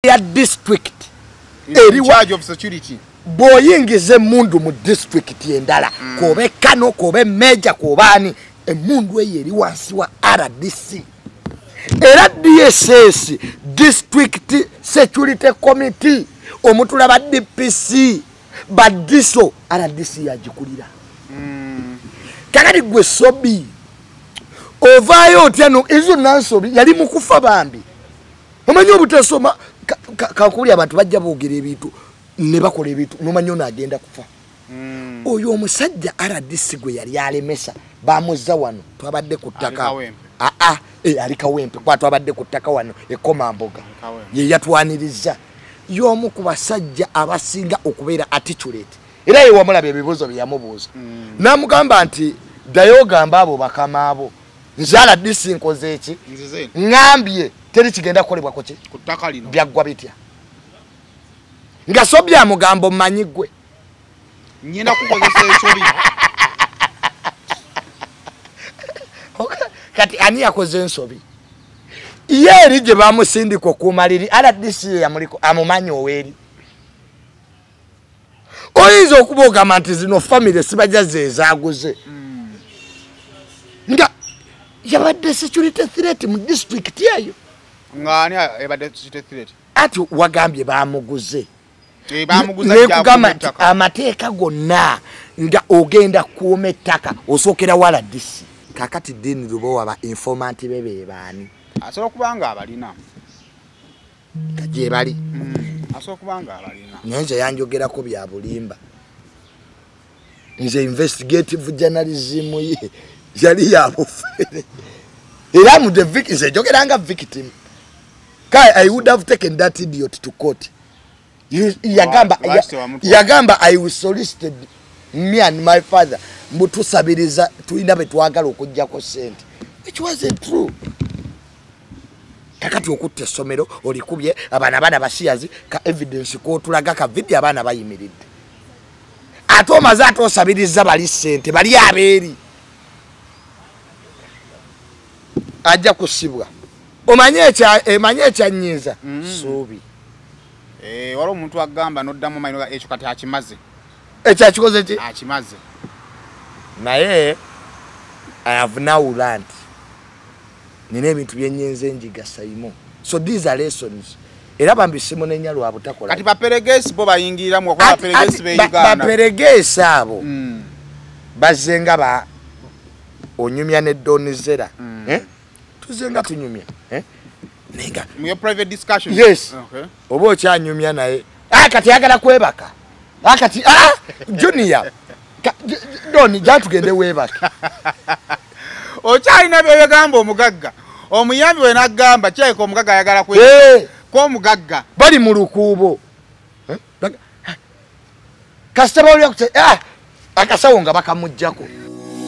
ya district in charge of security boyingize mundu mu district endala kobe kano kobe meja kobani emundu eyeri wansi wa RDC era DSS district security committee omutula ba DPC badiso RDC yajikulira kakati gwe sobi ovayo teno izo nansobi yali mukufa bambi omanyi obutasoma kakuli abantu bajja boogera ebintu ne bakola ebintu nomanyi ono agenda kufa oyo omusajja RDC gwe yali alemesa bamuzza wano twabadde ku ttaka ali Kawempe kwa twabadde ku ttaka wano ekomamboga ye yatwaniriza y'omu ku basajja abasinga okubeera articulate era ye wamulaba ebibuzo byamubuuza namugamba nti dayo gamba abo bakama abo nzala disi nkoze eki ngambye teri kigenda kukolebwa koki ku ttaka lino byaggwa bitya nga sobya mugambo manyigwe nyina kukozesa esobi kati ani yakoze ensobi yeri gye bamusindika okumaliri RDC yamuliko amumanyi oweri oyinza okuboga manti zino family sibajaze ezaguze nga yabadde security threat mu district yayo ngani ebadde security threat ati wagambye bamuguze bamuguza amateeka gonna nga ogenda kuuma ettaka osookera wala RDC kakati dini lubo waba informant bebe bani asobola kubanga abalina kaje bali asobola kubanga abalina nyenze yanjogerako bya bulimba nze investigative journalism ye yali yabufere era mu the victim nze jogeranga victim kai I would have taken that idiot to court yagamba I was solicited me and my father mutusabiriza tuina betwagala okujja ko sente which wasn't true kakati okutte somero olikubye abana basiyazi ka evidence ko tulaga ka video abana bayimiridde atoma zato osabiriza bali sente bali aberi ajja kusibwa omanye cha nyinza subi wali omuntu agamba noddamu mayino ga ekyo kati akimaze ekya kikoze ki akimaze naye I have now learned nine ebintu byenyenze njiga sayimo so these are lessons era bambisimo nenyalo abutakola kati baperegesi bo bayingira mu kwa baperegesi be Uganda baperegesi abo bazenga ba onyumya ne donizera tuzenga tunyumya nenga mu private discussion yes okay obo kyanyumya naye kati yagala kwebaka kati junior doni jatugende webaka okyalina byegamba omugagga omuyambi we nagamba kyeko omugagga ayagala ko omugagga bali mu lukuubo kasitaba oli akuti akasawo nga bakamujjako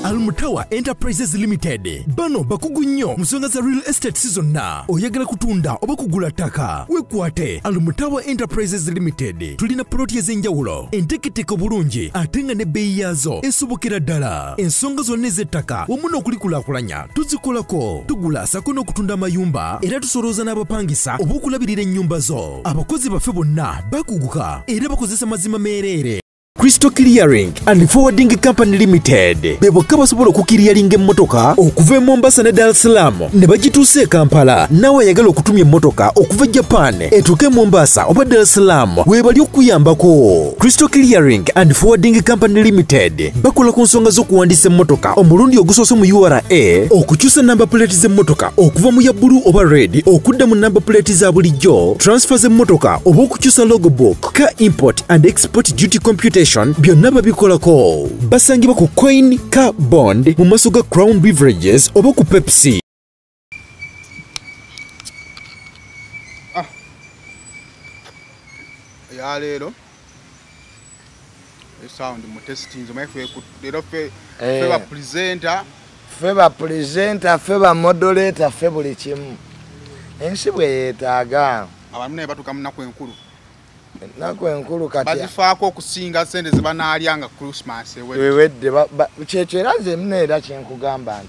Almutawa Enterprises Limited bano bakugu nnyo musonga za real estate season na oyagala kutunda oba kugula ttaka wekwate Almutawa Enterprises Limited tulina ploti ezenjawulo enteketeko bulungi ate nga ne bbeeyi yazo esobokera ddala ensonga zonna ez'ettaka wamu n'okulikulaakulanya tuzikolako tugula sako n'okutunda amayumba era tusolooza n'abapangisa oba okulabirira ennyumba zo abakozi baffe bonna bakuguka era bakozesa mazima meereere Crystal Clearing and Forwarding Company Limited bebokka basobola okukiriyalinga emmotoka okuva e Mombasa ne Dar es Salaam ne bagituuse e Kampala nawe ayagala okutumya emmotoka okuva Japan etuuke Mombasa oba Dar es Salaam weebali okuyambako Crystal Clearing and Forwarding Company Limited bakola ku nsonga z'okuwandiisa emmotoka omulundi ogusoose mu URA okukyusa namba plate z'emmotoka okuva mu ya blue oba red okudda mu namba plate za bulijjo transfer z'emmotoka oba okukyusa logbook car import and export duty computation byonna babikolako basangibwa ku Coin Car Bond mu maaso ga Crown Beverages oba ku Pepsi ya lero sound mu testing zo maife ku lero feba presenter feba moderator febuli kimu ensi bwe yeetaaga abantu naye batuka munaku enkulu nako enkulu kati bazifaako okusinga sente ze banaalyanga Christmas ewedde kyekyo era nze mneera kyenkugamba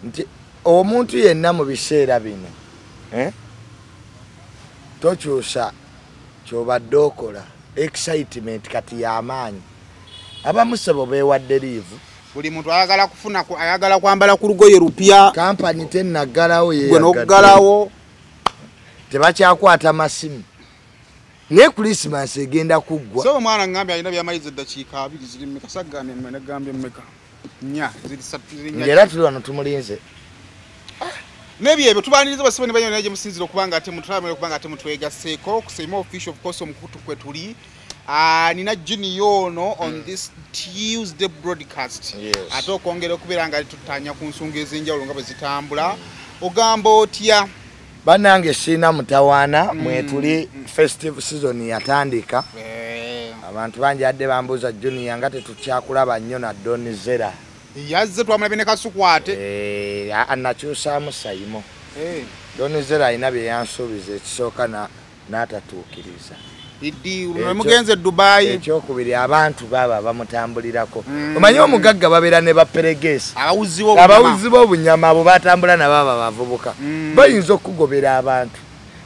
nti omuntu yenna mu biseera bino tokyusa kyobadde okola excitement kati y'amaanyi abamusabo beewadde liivu buli muntu ayagala kufuna ayagala kwambala ku lugoye lupya kampani tennaggalawo gwe n'oggalawo tebakyakwata masimu naye Christmas egenda kuggwa so omwana ngambye alina byamayizi eddakiika 2 ziri mmeka sagambye mmene gambye mmeka nya ziri 3 era tuli wano tumulinze nebyo ebyo tubaniriza basibe ne banyona gye musinzira okubanga ate mutramire okubanga ate mutwegaseeko kusema official of course omukutu kwe tuli nina Junior ono on this Tuesday broadcast ate okwongera okubeera nga tutanya ku nsonga ez'enjawulo nga bwe zitambula ogamba otya bannange sina mutawaana mwetuli festive season yatandika abantu bangi adde bambuuza Junior nga tetukyakulaba nnyo na Donizera yazze twamulabe ne kasukwate anakyusaamu sayimo Donizera alina bye yansuubiza ekisooka n'atatuukiriza idi mugenze Dubai ekyokubiri abantu baba bamutambulirako omanyi omugagga babeera ne baperegesi abawuzi b'obunyama abo batambula nababa bavubuka bayinza okugobera abantu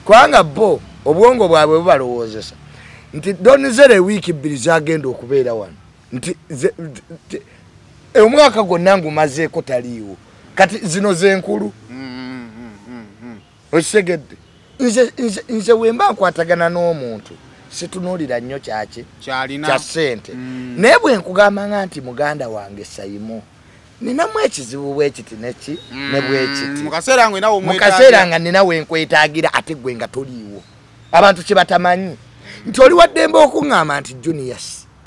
kubanga bo obwongo bwabwe bubalowoozesa nti Donizera ewiiki 2 zagenda okubeera wano nti omwaka gwonna ngumazeeko taliiwo kati zino zenkulu okisegedde nze wemba nkwatagana n'omuntu situnuulira nnyo kyaki kya ssente naye bwe nkugamba nti muganda wange Saimo ninamu ekizibu bwekiti neki ne bwekiti mu kaseera nga nina wenkwetaagira ate gwe nga toliiwo abantu kye batamanyi nti oli waddembe okuŋŋamba nti Junior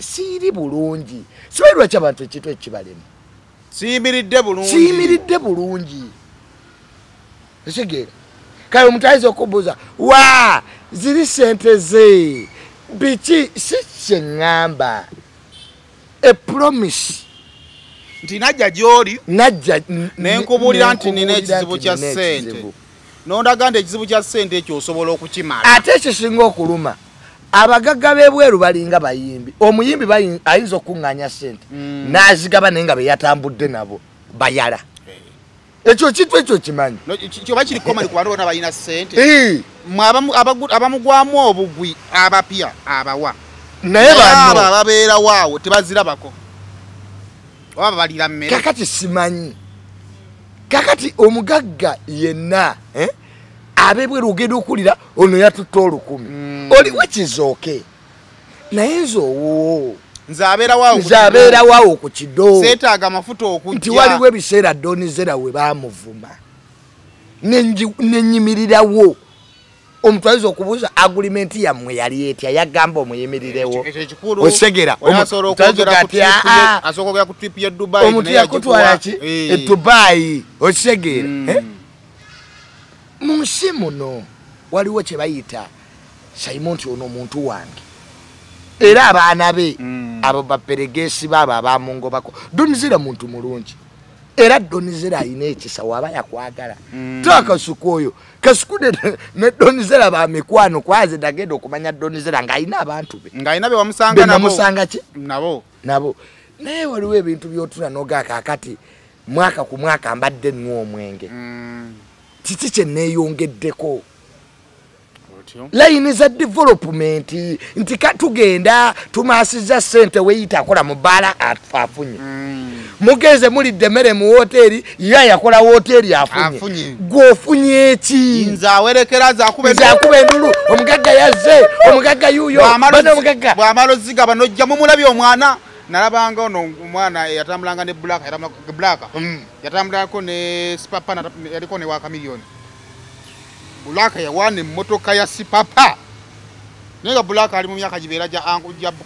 siiri bulungi sibairwa ky'abantu ekintu ekibalemu siyimiridde bulungi ekigera kale omuntu ayinza okubuuza wa ziri sente ze biki si kyeŋŋamba a promise nti najja gy'oli najja nenkubuulira nti nina ekizibu kya ssente n'ondaganda ekizibu kya ssente ekyo osobola okukimala ate ekisinga okuluma abagagga b'ebweru balinga bayimbi omuyimbi ayinza okuŋŋanya ssente n'azigaba naye nga beyatambudde nabo bayala ekyo kintu ekyo kimanyi kyoba kiri komali ku bantu bonna balina ssente abamugwamu obugwi abapya abawa naye bano ababeera waawo tebazirabako oba balira mmere kakati simanyi kakati omugagga yenna abebweru ogenda okulira ono yatutta 10,000 oliwo kizooke naye nzoowo nze abeera waawo ku kido seetaaga amafuta okujja nti waliwo ebiseera Donizera we baamuvuma nenyimirirawo omuntu ayinza okubuuza agulimenti yammwe yali etya yagamba omuyimirirewo osegera omuntu yakutwala ki Dubai osegera mu nsi muno waliwo kye bayita Saimo nti ono omuntu wange era abaana be abo baperegesi baba abamungobako Donizera muntu mulungi era Donizera alina ekisa waba yakwagala takasuku oyo kasuku ne Donizera bamikwano kwaze dagenda okumanya Donizera ng'alina abantu be ng'alina be wamusanga namusanga ki nabo naye waliwo ebintu by'otuna n'ogaaka akati mwaka ku mwaka mbadde nnywa omwenge kiki kye neeyongeddeko layini za development nti tugenda tumaasiza ssente weyita akola mu bbaala afunye mugenze mulidde emmere mu woteeri ye yakola woteeri afunye gw'ofunye eki nze awerekera zakuba endulu omugagga yazze omugagga yuuyo bano omugagga bw'amala ozigaba n'ojja mumulabye omwana nalabanga ono omwana yatambulanga ne Black yatambulako ne Sipapa yaliko ne waka miliyoni Black yawana emmotoka ya Sipapa naye Black ali mu myaka gibeera gya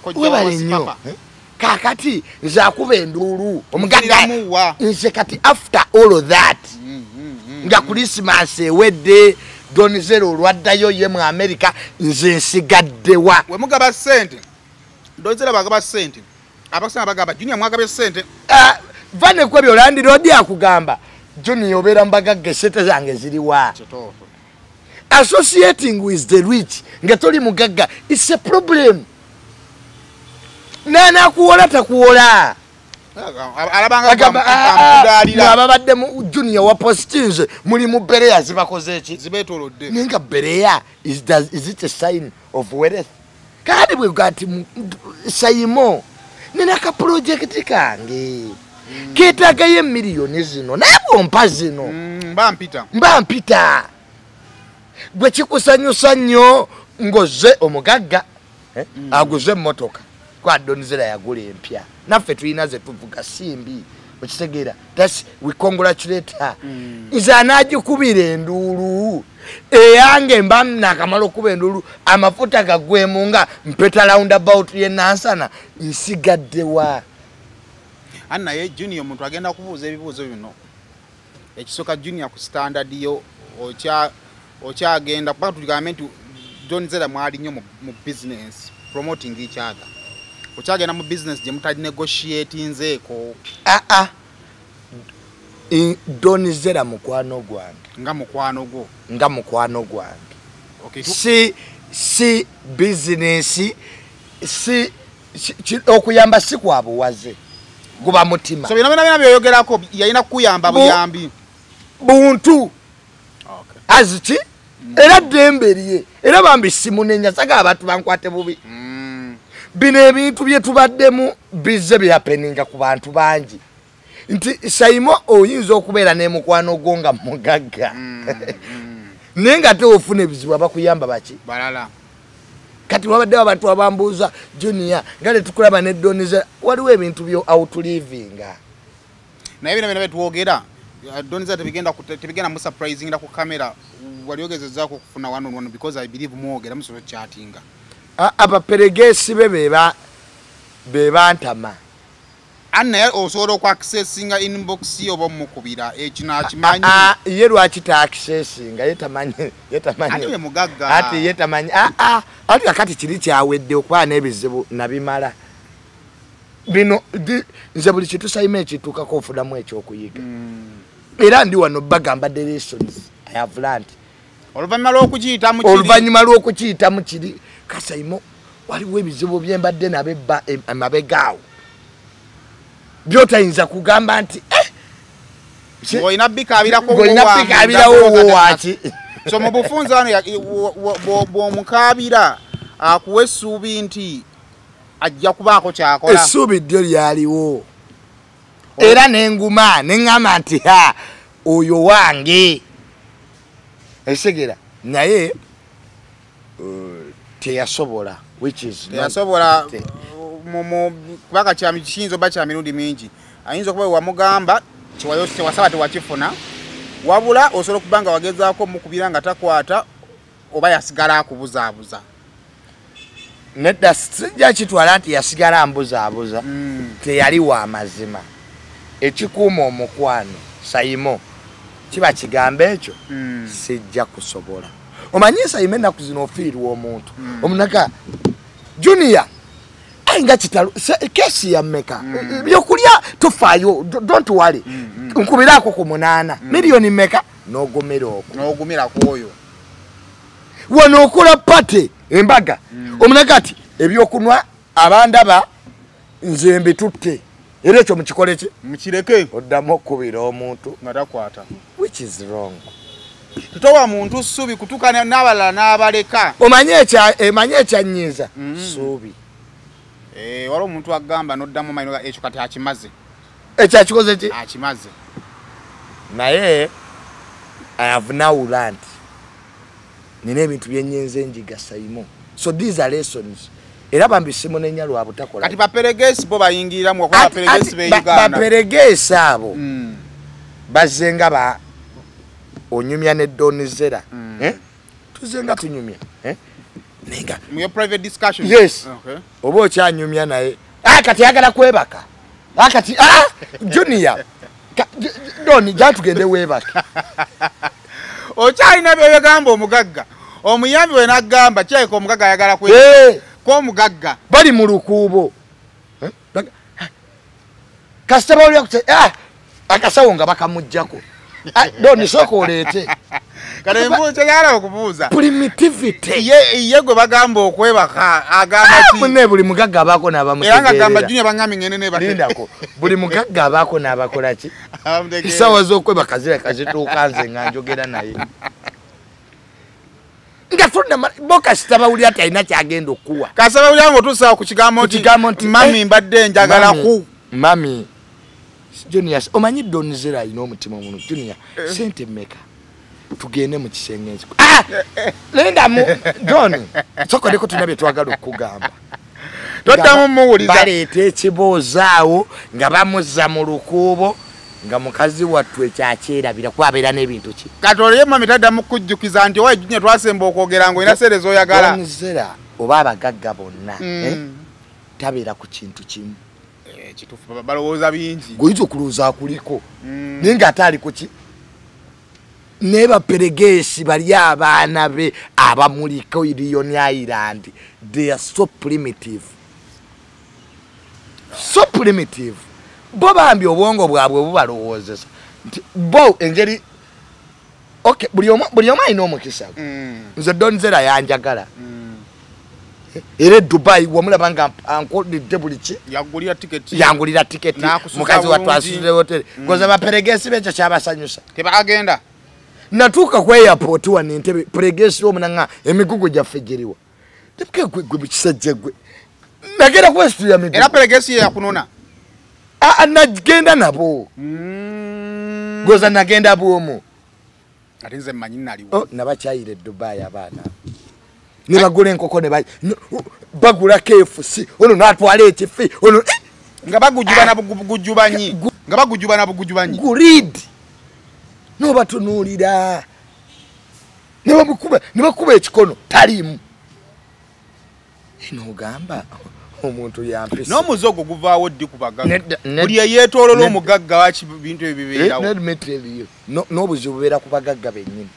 kojja wa Sipapa kakati nze akuba enduulu omugagga nze kati after all of that nga Christmas ewedde Donizera olwaddayo ye mu America nze nsigaddewa we mugaba ssente Donizera bagaba ssente abasanga bagamba Junior mwagabye ssente vane kwebyo olandirodi akugamba Junior obeera mbagagga ssente zange ziriwa associating with the rich nga toli mugagga it's a problem nana kuwola takuwola alabanga ababadde mu junior wa postinze muli mu bereya zibakoze eki zibetolodde nenga bereya is it a sign of wealth kadi bwe gati sayimo nina ka project kange ketagaye miliyoni zino nabo mpa zino mbampita gwe kikusanyusa nnyo ngoze omugagga aguze motoka kwa Donizera yagula empya naffe tulina ze tuvuga simbi okitegeera that's we congratulate her iza anagikubira enduulu eyange mba nakamala okuba enduulu amafuta gagwemu nga mpeta roundabout ye nansana nsigaddewa Anna ye junior omuntu agenda kubuuza ebibuuzo bino ekisoka junior ku standard yo okyagenda kuba tuligambe nti Donizera mwali nnyo mu business promoting each other okyagenda mu business gye mutali negotiatinzeeko Donizera mukwano gwange nga mukwano gwange si business si okuyamba si kwa buwaze guba mutima so bina byoyogerako yalina kuyamba buyambi buntu aziki era demberiye era bambi simunenya saga abantu bankwate bubi bino ebintu bye tubaddemu bizze byapeninga ku bantu bangi nti sayimo oyinza okubeera n'emukwano gwo nga mugagga naye nga te ofuna ebizibu abakuyamba baki balala kati wabaddewo abantu abambuuza junior nga tetukulaba ne Donizera waliwo ebintu byo outlivinga naye bino byetwogera Donizera tebigenda mu surprising ku kamera waliogezezzaako okufuna one because I believe mwogera musobola chattinga abaperegesi beba ntama Anna osobola okwaccessinga inbox yo oba mukubira ekinakimanyi ye lwaki ta accessinga yetamanyi ate mugagga ate yetamanyi ate akati kiri kyawedde okwana n'ebizibu nabimala bino nze buli kitu sayime ekituukako ofunamu ekyokuyiga era ndi wano bagamba the lessons I have learned oluvannyuma lw'okukiyitamu kiri kasayimo waliwo ebizibu byembadde nabebba amabegaawo byotayinza kugamba nti olina bikabirawo waki so mu bufunze wano bw'omukabira akuwa essuubi nti ajja kubaako kyakola essuubi ddyo lyaliwo era nenguma neŋŋamba nti oyo wange esegera naye teyasobola kubanga kiyinza oba kya mirundi mingi ayinza okuba wamugamba kyewasaba tewakifuna wabula osobola okuba nga wagezaako mukubira nga takwata oba yasigala akubuzaabuza nedda sijja kitwala nti yasigala ambuzaabuza teyali wa mazima ekikuuma omukwano sayimo kiba kigambo ekyo sijja kusobola omanyi sayimo ennaku zino ofiirwa omuntu omunaka junior nga kitalo kesi ya mmeka byokulya tofaayo don't worry nkubiraako ku 8 miliyoni mmeka n'ogumira kwoyo wano okola pate embaga omunaka ati ebyokunwa abandaba nze mbitutte era ekyo mukikole ki mukireke oddamu okubira omuntu nga takwata which is wrong tutowa muntu ssuubi kutukana n'abalala n'abaleka emanye ekyanyiza ssuubi waliwo omuntu agamba n'oddamu mayino ekyo kati akimaze ekyakikoze ki akimaze naye I have now learned nina ebintu byenyenze enjiga sayimo so these are lessons era bambi simunenya lwa butakola kati baperegesi bo bayingiriramu okuba baperegesi b'Uganda baperegesi abo bazenga onyumya ne Donizera tuzenga tunyumya nenga mu private discussion yes oba okyanyumya naye kati yagala kwebaka kati junior doni jatugende webaka okyalina byegamba omugagga omuyambi we nagamba kyayiko omugagga ayagala ko omugagga bali mu lukuubo kasita bawulira akasawo nga bakamuggyako Doni soko olete. Kale mbuzo yala okubuuza. Primitivity. Ye gwe bagamba okwebaka agamba ti. Munne buli mugagga abako n'abamutegeera. Era ngagamba Junior bangami ngene ne bate. Lindako. Buli mugagga abako n'abakola ki? Isawa z'okwebaka zira kazituuka nze nga njogera naye. Nga tonna boka sitabawulira ati alina kyagenda okuwa. Kasabawulira ng'otuusa ku kigambo nti mami mbadde njagala ku. Mami. Junior, omanyi Donzera alina omutima muno. Junior, sente mmeka? Tugende mu kisenge ekiko. Linda mu John. Soko ndiko tunabye twagala okugamba. Toddamu muwuliza. Baleeta ekibozaawo nga bamuzza mu lukuubo nga mukazi wattu ekyakyerabira kwabeera n'ebintu ki. Katole mami taddamu kujjukiza nti owa Junior twasemba okwogera ng'olina serezo oyagala. Donzera oba abagagga bonna tabeera ku kintu kimu. Kitufu balowooza bingi. Goyinza okulowooza akuliko. Naye ng'ate ali ku ki? Ne baperegesi bali abaana be abamuliko Lion Island. They are so primitive. So primitive. Bo bambi obwongo bwabwe bubalowoozesa. Bo engeri okay buli omu alina omukisa. Nze Donzera yanjagala. Ere Dubai wamulaba nga ankolidde buli ki yangulira tiketi mukazi wattu asudde hotel ngoza baperegesi bekyo kyabasanyusa tebagenda natuuka ku airport wano Entebbe peregesi omunanga emigugu gyaffe giriwa tebike gwe bukisajja gwe nagenda kwesitula migugu era peregesi yakunona nagenda nabo ngoza nagenda bwomu ate nze mmanyi naliwo nabakyayire Dubai abaana ne bagula enkoko ne bagula KFC ono natwala ekifi ono nga bagujuba na bugujubanyi nga bagujuba na bugujubanyi gurid no batunuulira ne bakuba ekikono talimu ino ogamba omuntu yampisa n'omuzogo guvaawo ddi ku bagagga buli yeetoolola omugagga waki bintu ebibeerawo n'obuzibu bubeera ku bagagga bennyini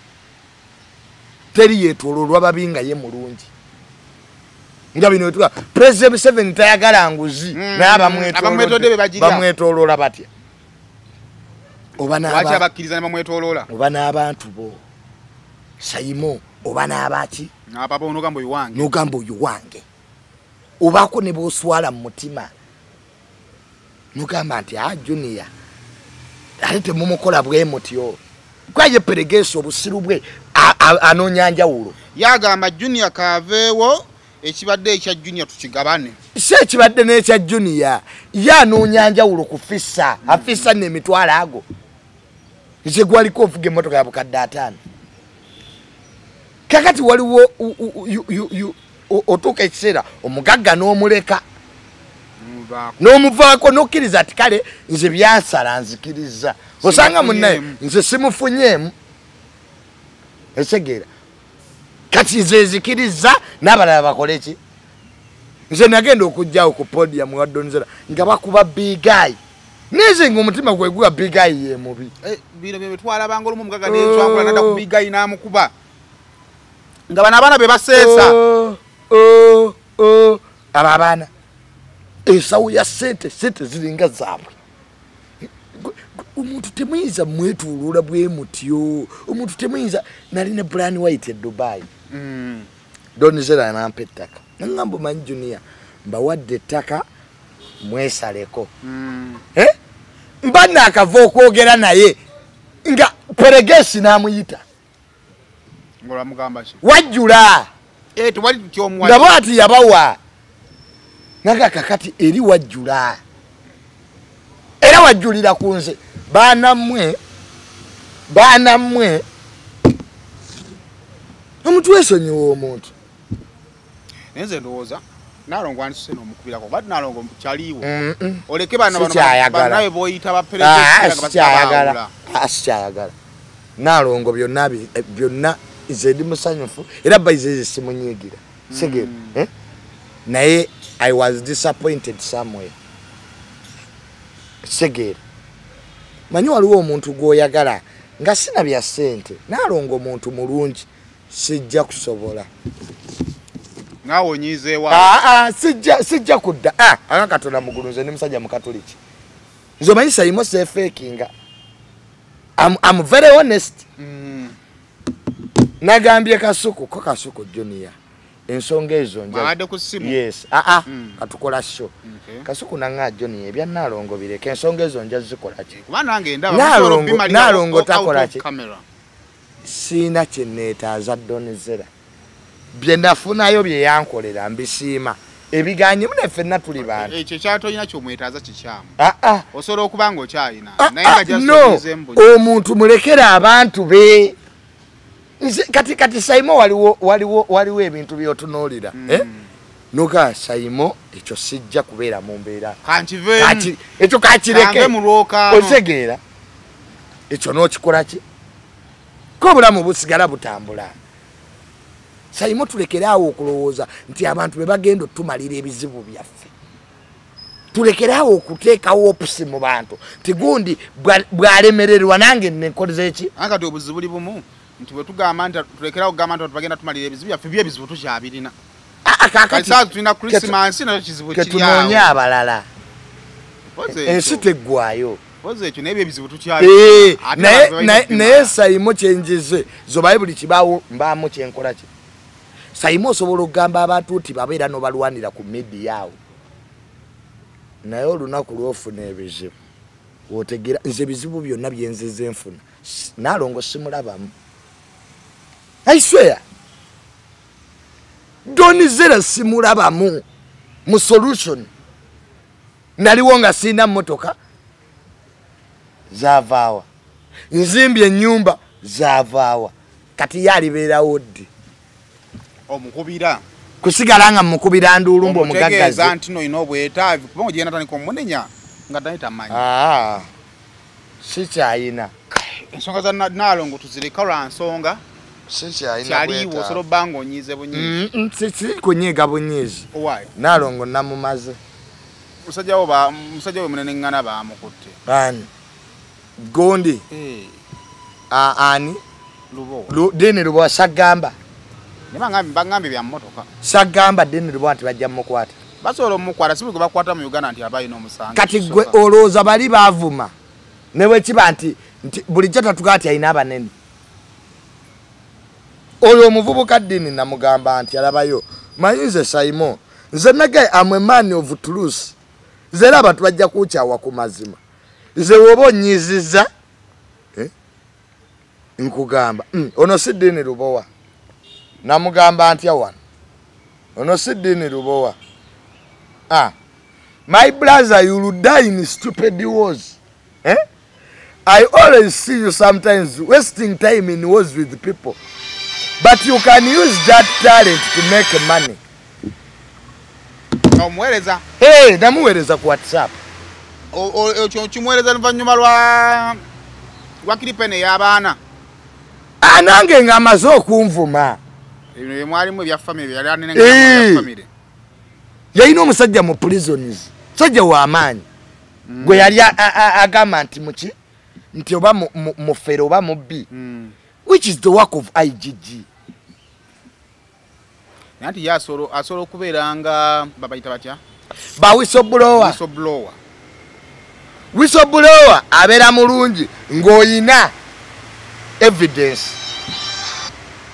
teri yeetoololwa babinga ye mulungi nga bino etuga President Museveni tayagala nguzi naye bamwetoolola batya oba n'abantu bo Saimo oba n'abaki n'ogamba oyo wange obaako ne b'oswala mu mutima n'ogamba nti Junior ate temumukola bwe mutyo kwaye peregesi obusiru bwe anoonya njawulo yagamba Junior kaaveewo ekibadde ekya Junior tukigabane si ekibadde n'ekya Junior yanoonya njawulo ku fissa afissa n'emitwalo ago nze gwaliko ovuga emmotoka ya bukadde 5 kakati waliwo otuuka ekiseera omugagga n'omuleka n'omuvaako n'okkiriza ati kale nze byansala nzikiriza osanga munnaye nze simufunyeemu esegeera kati nze nzikiriza n'abalala bakole ki nze nagenda okujjawo ku podium wa Donzera nga bakuba bigayi neze ng'omutima gwe gwa bigayi ye mubi bino bye twalabanga olumu omugagga n'enswangula nadda ku bigayi n'amukuba nga bano abaana be baseesa abo abaana ensawo ya sente ziringa zaabwe omuntu temuyinza mwetuulula bwe mutyo omuntu temuyinza nali ne Brian White e Dubai Donzera nampa ettaka nangamba omanyi Junior mbawadde ettaka mwesaleko mba naakava okwogera naye nga peregesi n'amuyita wajjula nga bwati yabawa naga kakati eri wajjula era wajjulira ku nze baanammwe omuntu wesonyiwa omuntu nze ndowooza nalongo andisuse n'omukubirako bati nalongo kyaliwo oleke bana banawe boyita baperezikyayagala nalongo byonna nze ndi musanyufu era bayize simunyiigira segera naye I was disappointed somewhere segera manyi waliwo omuntu gwoyagala nga sina bya ssente nalongo omuntu mulungi sijja kusobola nawe onyizeewa sijja kudda akakatona mugulu nze ndi musajja mukatoliki nze omanyi Saimo seefeekinga I'm very honest. Nagambye Kasuku ko Kasuku Junior ensonga ezo Baade ku simu. Yes atukola show Kasuku nanga Junior ebya Nalongo bireke ensonga ezo nja zikola ki kuba nange ndaba Nalongo takola ki sina cheneta Donizera bye nafunayo bye yankolera mbisiima ebiganye munefe natuli bantu ekyo kyatoyina kyomwetaaza kikyamu osobola okubanga okyayina naye nga jasoze embu omuntu mulekera abantu be kati Saimo waliwo ebintu byotunuulira noga Saimo ekyo sijja kubeera mu mbeera kankive ekyo kakireke otegeera ekyo n'okikola ki ko bulamu busigala butambula Saimo tulekeraawo okulowooza nti abantu be bagenda otumalira ebizibu byaffe tulekeraawo okuteekawo opusi mu bantu nti gundi bwalemererwa nange nekoleza eki akati obuzibu buli bumu nti bwe tugamba nti tulekeraawo kugamba nti bagenda tumalira ebizibu byaffe byebizibu tukyabirina kakati tulina Christmas nakyo kizibu kiri awo ketunoonya abalala ensi teggwayo ekyo naye byebizibu tukyabirina naye Saimo kyenjize zo Bayibuli kibaawo mbaamu kyenkola ki Saimo osobola okugamba abantu nti babeera n'obalwanira ku media awo naye olunaku lwofuna ebizibu wotegeera nze ebizibu byonna byenzize enfuna Nalongo simulabamu I swear Donizera simulabamu mu solution naliwo nga sina mmotoka zavaawa nzimbye ennyumba zavaawa kati yalibeerawo ddi omukubira kusigala nga mukubira ndulumbo omugaggazi nti no ino bwetaavi kuba ogenda tandika omunenya nga tani tamanyi sikyayina ensonga za Nalongo tuzireka lwa nsonga sikyayina kyaliwo osobola obba ng'onyiize bunyiizi kunyiiga bunyiizi Nalongo namumaze musajja we munenengana baamukutte ani gondi ani Deni Lubowa sagamba bagambye bya mmotoka sagamba Deni Lubowa nti bajja mukwata basobola omukwata sibu gwe bakwata mu Uganda nti abayina omusango kati gwe olowooza bali baavuma ne bwe kiba nti bulijjo tatugaa nti alina abanene oyo omuvubuka Deni namugamba nti alabayo mayinze Saimo nze nagaye amwe man of truth zera abantu bajja kukyawa ku mazima ze woba onyiiziza nkugamba ono si Deni Lubowa namugamba ntya wano ono si Deni Lubowa my brother you will die in stupid wars I always see you sometimes wasting time in wars with people but you can use that talent to make money omuweereza namuweereza ku WhatsApp kimweereza luvannyuma lwa kiripene y'abaana nange ng'amaze okunvuma mwalimu ebya family yali anenengera family yalina omusajja mu prisons musajja w'amaanyi gwe yali agamba nti muki nti oba mufere oba mubbi which is the work of IGG nanti yasobola okubeera nga babayita batya ba whistleblower abeera mulungi ng'oyina evidence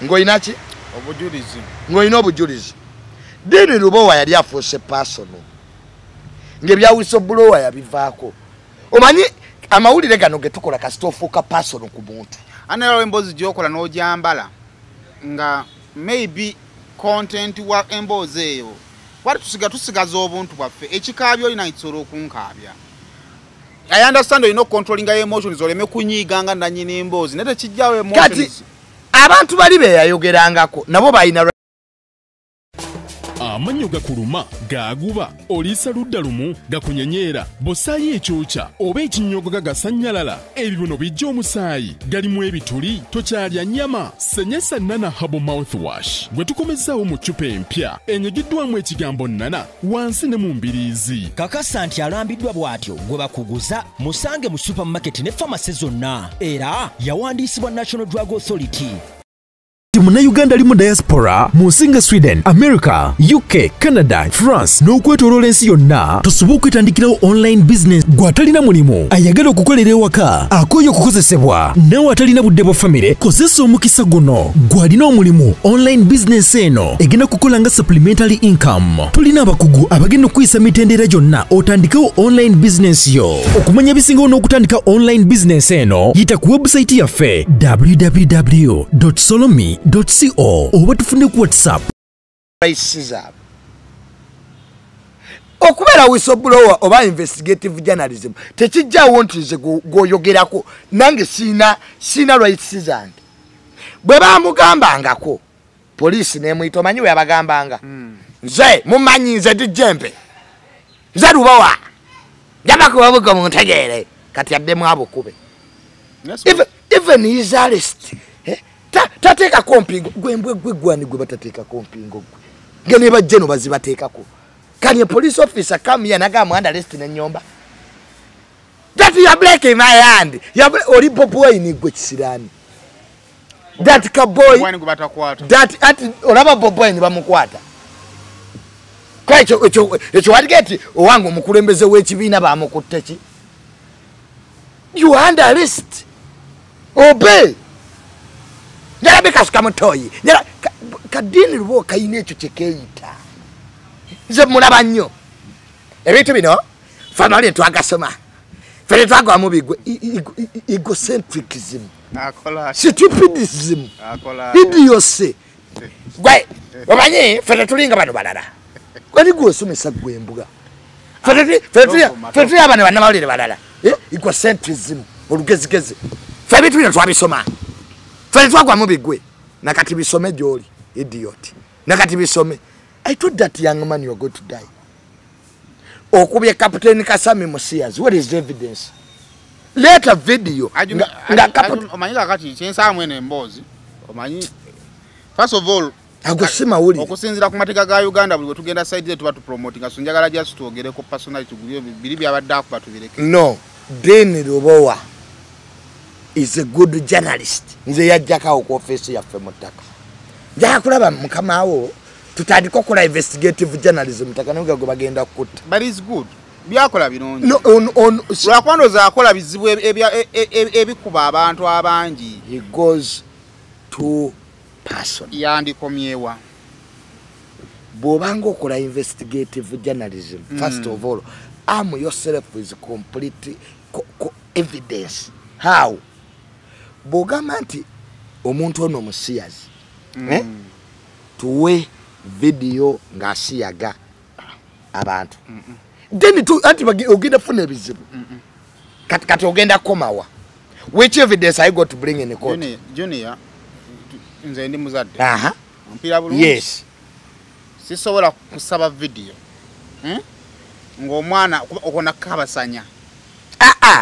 ng'oyina ki obujulizi ng'oyina obujulizi Deni Lubowa yali afuuse personal ng'ebya whistleblower yabivaako omanyi amawulire gano ge tukola kasita ofuuka personal ku muntu analawo emboozi gy'okola n'ogyambala nga maybe content wa emboozi eyo wali tusigaza obuntu bwaffe ekikaabya olina kisobola okunkaabya I understand olina controlling emotions oleme kunyiiga nga nanyini emboozi naye tekijjawo emotions kati abantu bali beyayogerangako nabo balina amannyo gakuluma gaaguba oliisa ludda lumu gakunyenyeera bw'ossaayo ekyokya oba ekinyogo gagasanyalala ebibuno bijja omusaayi galimu ebituli tokyalya nnyama senyesa nana habo mouthwash gwe tukomezzaawo mu ccupa empya enyigiddwamu ekigambo nana wansi ne mu mbiriizi kakasa nti alambiddwa bw'atyo gwe bakuguza musange mu supermarket ne famasi zonna era yawandiisibwa National Drug Authority. Munnayuganda ali mu diaspora mu nsinga Sweden, America, UK, Canada, France n'okwetooloola ensi yonna tosobola okwetandikirawo online business gw'atalina mulimu ayagala okukolera ewaka akooye okukozesebwa nawe atalina budde bwa famire kozesa omukisa guno gw'alina omulimu online business eno egenda kukola nga supplementary income. Tulina abakugu abagenda okuyisa mitendera gyonna otandikewo online business yo. Okumanya ebisingawo n'okutandika online business eno yita ku website yaffe www.solomi.co oba tufune ku WhatsApp. Okubeera whistleblower oba investigative journalism tekijjaawo nti nze gwoyogerako nange siina rights zange. Bwe baamugambangako poliisi n'emuyita omanyi we yabagambanga nze mumanyi nze dijjempe nze lubowa njaba kubabuga mu ntegeere kati addemu abukube even his arrest tateekako mpingo gwembwe gwani gwe batateekako mpingo gwe ngene bajje no bazibateekako. Can a police officer come here and I'm arrest in Nyomba? That you are breaking my hand. You are only boy in Gucci. That cowboy. That at Oraba boy in Bamukwata. Quite it's what get Wango Mukurembeze Wechivina Bamukutechi. You are under arrest. Obey. Never because come toy. Kadini walk I need to check it. Ze mulabanyo ebitu bino family twagasoma fere twagwa mu bigwe egocentrism akola stupidism akola idiocy gwe omanyi fere tulinga bano balala kwani gwosomesa gwembuga fere abana bana balire balala egocentrism olugezigezi fere bitu bino twabisoma fere twagwa mu bigwe nakati bisome joli idiot nakati bisome. I told that young man you're going to die. Okubye Captain Kasami Musias. What is the evidence? Later video. Omanyi kakati chensa mwene mbozi. Omanyi first of all agusima uli okusinzira ku mateeka ga Uganda buli tugenda side zetu batu promoting asunjagala just tuogere ko personal tugulyo bibiri abadde akubatu bireke. No, Deni Lubowa is a good journalist. Nze yajjaka ku office yaffe mutaka. Njaka kulaba mukama awo tutandika okukola investigative journalism takanuga go bagenda kukuta. But it's good. Byakola binonyi. No lwakwano zakola bizibu ebikuba abantu abangi. He goes to person. Yandikomyewa. Bobanga okola investigative journalism first of all arm yourself with complete evidence. How? Bogamba nti omuntu ono musiyazi. Tuwe video ngasiyaga abantu. Then to anti ogenda funa ebizibu. Kati ogenda komawa. Which evidence I got to bring in the court? Junior nze ndi muzadde. Mpira bulungi. Yes. Sisobola kusaba video. Ng'omwana okona kabasanya.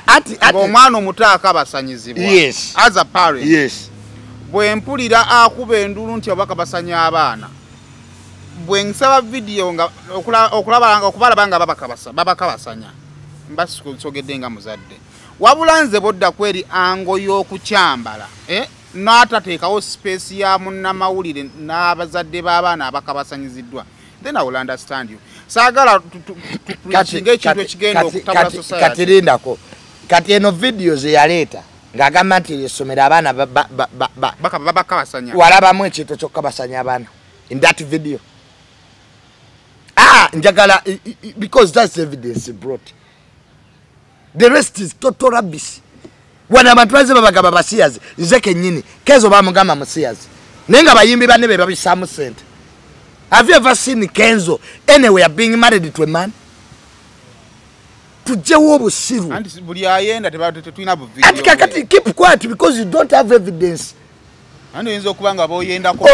Ati ng'omwana omuto akabasanyizibwa. Yes. As a parent. Yes. Bwe mpulira akuba endulu nti abakabasanya abaana. Bwe nsaba video nga okubalaba nga babakabasanya. Mbasogedde nga muzadde. Wabula nze bodda kweri ango y'okukyambala. N'atateekawo space ya munnamawulire n'abazadde b'abaana abakabasanyiziddwa. Then I will understand you. Sagala tuchinge ekintu ekigenda okutabula society. Kati lindako. Kati eno videos yaleeta ng'agamba nti esomera abaana babakabasanya. Walabamu ekintu ky'okukabasanya abaana. In that video. Njagala, because that's evidence brought. The rest is total rubbish. When abantu baze babagaba basiyazi nze kennyini kezo bamugamba musiyazi nenga bayimbi bane be babisamu sente. Have you ever seen Kenzo anywhere being married to a man? Tujewo obusiru and buli ayenda tetuina bu video ati kakati keep quiet because you don't have evidence. And enzo okubanga boyenda ko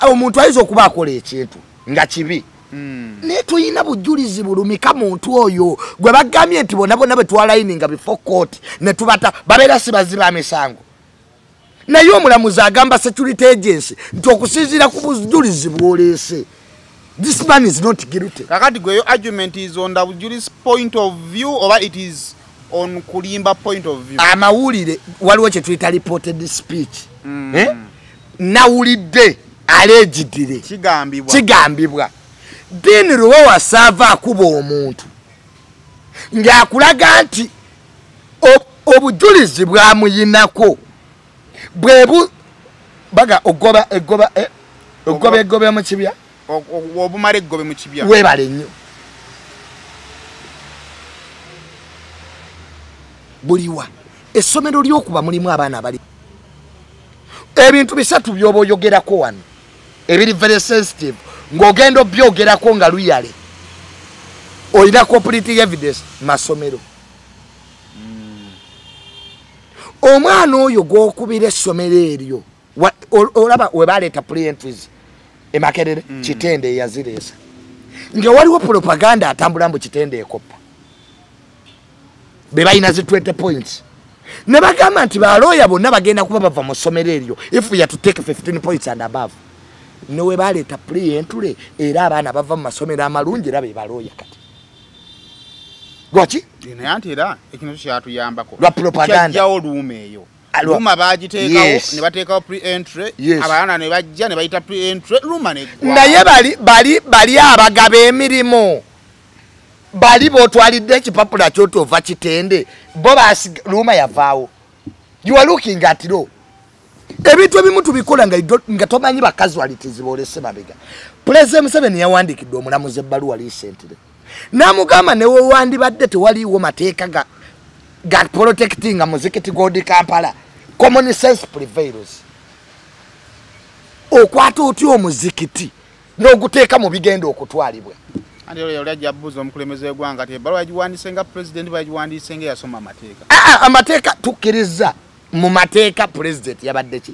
omuntu ayizo okuba akola ekintu nga kibi. Ne tuyina bujulizi bulumika muntu oyo gwe bagamye nti bona betwala ininga before court ne tubata babera sibaziba amisango. Naye omulamuzi agamba security agency nti okusinzira ku bujulizi bwolese. This man is not guilty. Kakati gwe argument is on the jury's point of view or it is on Kulimba point of view. Amawulire waliwo kye tuyita reported speech. nawulidde allegedly kigambibwa Dean Luwewa Sava akuba omuntu ng'akulaga nti obujulizi bwamuyinako bwebu baga ogobe mu kibya obumala eggobe mu kibya webale nnyo buliwa essomero ly'okuba mulimu abaana abali ebintu bisatu by'oba oyogerako wano ebiri very sensitive ng'ogenda obyogerako nga luyale olina complete evidence masomero omwana oyo gw'okubira essomero eryo olaba we baleeta pre-entries emakerere Kitende yazireesa nga waliwo propaganda atambula mbu Kitende ekoppa be balina zi 20 points ne bagamba nti balooya bonna bagenda kuba bava mu ssomero eryo if we are to take 15 points and above nowe baleeta pre-entry era abaana bava mu masomero amalungi era be balooya kati Gwachi? Naye era ekino kyatuyambako. Lwa propaganda. Kyajjawo luuma eyo. Luuma baagiteekawo ne bateekawo pre-entry. Abaana ne bajja ne bayita pre-entry luuma ne gwa. Naye bali abagaba emirimu. Bali botwalidde ekipapula ky'otova Kitende bo luuma yavaawo. You are looking at lo. Ebintu ebimu tubikola nga tomanyi ba casualties boolese mabega. President Museveni yawandiikidde omulamuzi ebbaluwa recently. Namugamba newe wandibadde tewaliwo mateeka ga protecting muzikiti godi Kampala. Common sense prevails. Okwata otyo omuzikiti n'oguteeka mu bigenda okutwalibwa. Andi yali ajjabuza omukulembeze w'eggwanga ati ebbaluwa yagiwandiise nga president bagiwandiise nga yasoma amateeka. Amateeka tukkiriza mu mateeka president yabadde ki?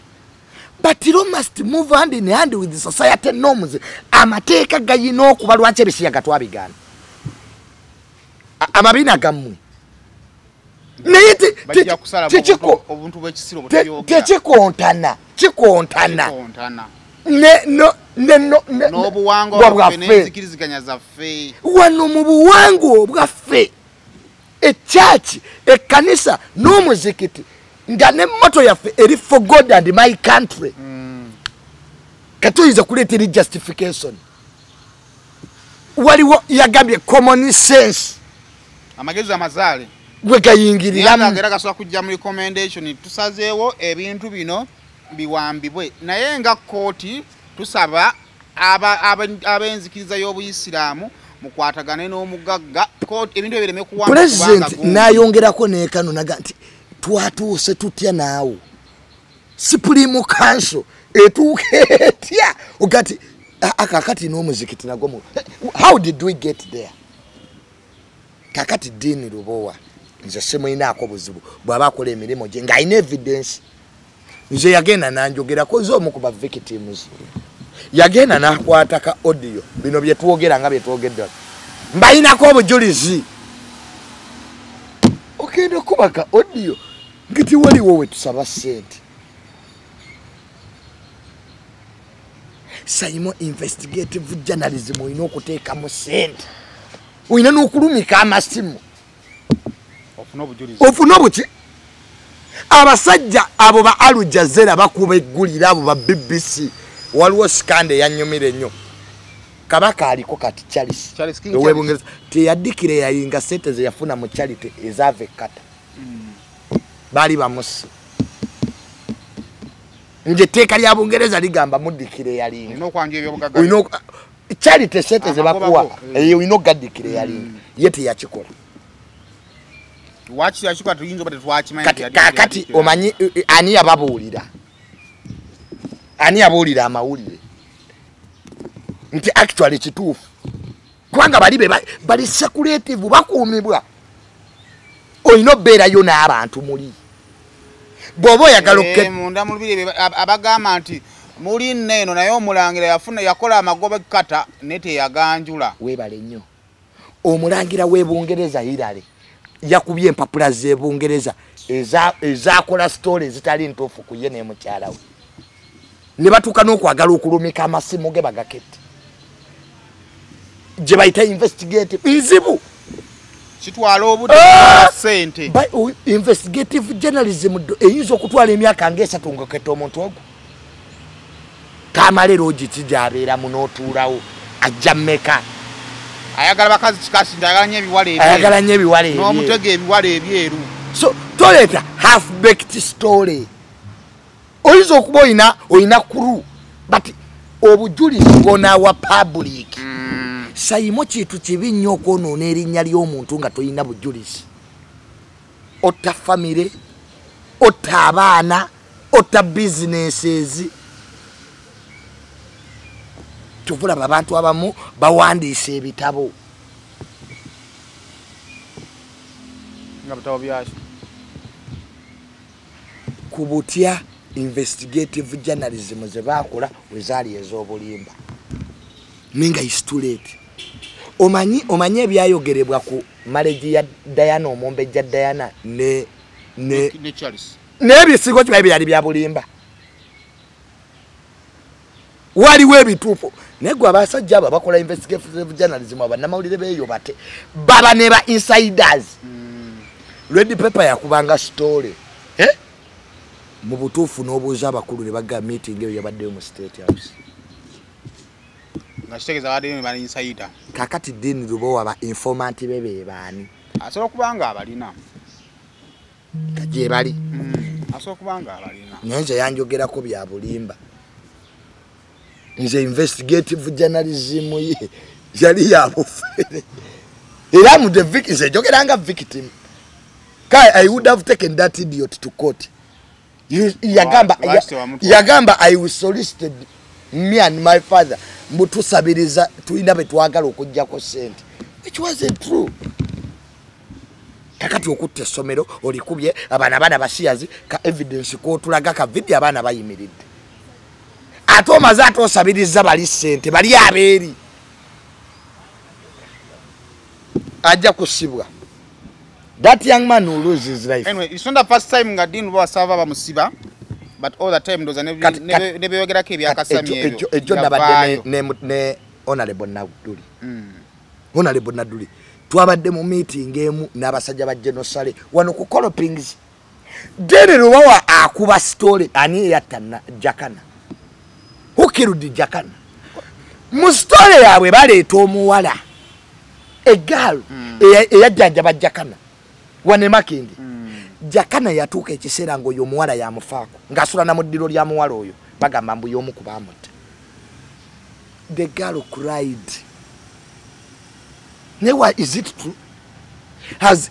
But you must move hand in hand with the society norms. Amateeka gayina okuba lwaki ebisiyaga twabigana. Amabina gammwe naye obuntu bw'ekisiro tekikontana n'obuwangwa bwaffe n'enzikiriziganya zaffe wano mu buwangwa bwaffe ekyaki ekkanisa n'omuzikiti nga n'emmoto yaffe eri for God and my country katuyinza kuleeta eri justification waliwo yagambye common sense amagezi amazaale gwe gayingiriramu era gasobola kujja mu recommendation tusazeewo ebintu bino biwambibwe naye nga kooti tusaba ab'enzikiriza y'obuyisiraamu mukwatagane n'omugagga ebintu ebireme kuwamba President nayongerako n'ekanonaga nti twatuuse tutya naawo Supreme Council etuuka etya ogati akakati n'omuzikiti nagwo how did we get there kakati Dean Luwewa nze semuyinaako buzibu bw'aba akola emirimu gye ng'alina evidence nze yagenda nanjogerako ze omu ku ba victims yagenda n'akwata ka audio bino bye twogera nga bye twogedde mbayinako obujulizi ogenda okuba ka audio ngiti waliwo we tusaba ssente sayimo investigative journalism olina okuteekamu ssente olina n'okulumika amasimu ofuna obuki abasajja abo ba Al Jazeera bakuba eggulira abo ba BBC waliwo skande yanyumire nnyo kabaka aliko kati Charles ow'Ebungereza teyaddikire yayinga sente ze yafuna mu charity ezave kata bali bamusi nje teeka lya Bungereza ligamba muddikire yalinga charity sente ze bakuwa olina ogaddikire yalinga ye teyakikola kati omanyi ani yababuulira amawulire nti actually kituufu kubanga bali secretive bakuumibwa olina obbeerayo n'abantu muli bw'oba oyagala munda mu lubiri abagamba nti muli nneeno naye omulangira yakola amagoba kata ne teyaganjula weebale nnyo omulangira w'Ebungereza Hillary yakubye empapula z'Ebungereza ezakola story zitali ntuufu ku ye ne mukyala we ne batuuka n'okwagala okulumika amasimu ge bagakette gye bayita investigative nzibu kitwala obudde ssente investigative journalism eyinza okutwala emyaka ng'esatu ng'oketta omuntu ogwo kamale roji tijabeera munotuulawo ajja mmeka ayagala bakazi kikasinda ayagala nnyo ebiwala ebyeru n'omutega ebiwala ebyeru so toleeta half baked story oyinza okuba oyina kuru but obujulizi bwonaawa public sayimu kintu kibi nnyo okwonoona erinnya ly'omuntu nga toyina bujulizi otta famire otta abaana otta businesses tuvulaba abantu abamu bawandiisa ebitabo nga bitabo byaki ku butya investigative journalism ze bakola wezaali ez'obulimba ninga istulate omanyi ebyayogerebwa ku marriage ya Diana omumbejja Diana n'ebisigo kibaye byali bya bulimba waliwo ebituufu naye gwe abasajja abo bakola investigative journalism abannamawulire beeyo bate baba ne ba insiders red paper yakubanga story mu butuufu n'obuuza abakulu ne bagga meeting eyo yabaddeyo mu State House nga kitegeeza badde bali insider kakati Dean Lubowa ba informant bebe baani asobola kubanga abalina gye bali asobola kubanga abalina nyenze yanjogerako bya bulimba nze investigative journalism ye yali yabufere era mu the victim nze jogeranga victim kai I would have taken that idiot to court yagamba I was solicited me and my father mutusabiriza tuina betwagala okujjako sente which wasn't true kakati okutte essomero olikubye abaana basiyazi ka evidence ko tulaga ka video abaana bayimiridde ate omaze ate osabiriza bali sente bali abeeri ajja kusibwa. That young man will lose his life. Anyway, it's not the first time nga Dean Lubowa sava bamusiba, but all the time those nebe yogera ke byakasami ebyo. Ejo nabadde ne Honorable Naduli. Honorable Naduli. Twabadde mu meeting emu n'abasajja ba Genosale wano ku Kolopings. Dean Lubowa akuba story ani yattana Jakana. Who killed Jakana? Mu story yawe baleeta omuwala. Egal eyajjanja Jakana. Wane Makindi. Jakana yatuuka ekiseera ngo yo muwala ya mufaako ngasula na muddiro lya muwala oyo bagamba mbu yomu kubamutte. The girl cried. Newa, is it true? Has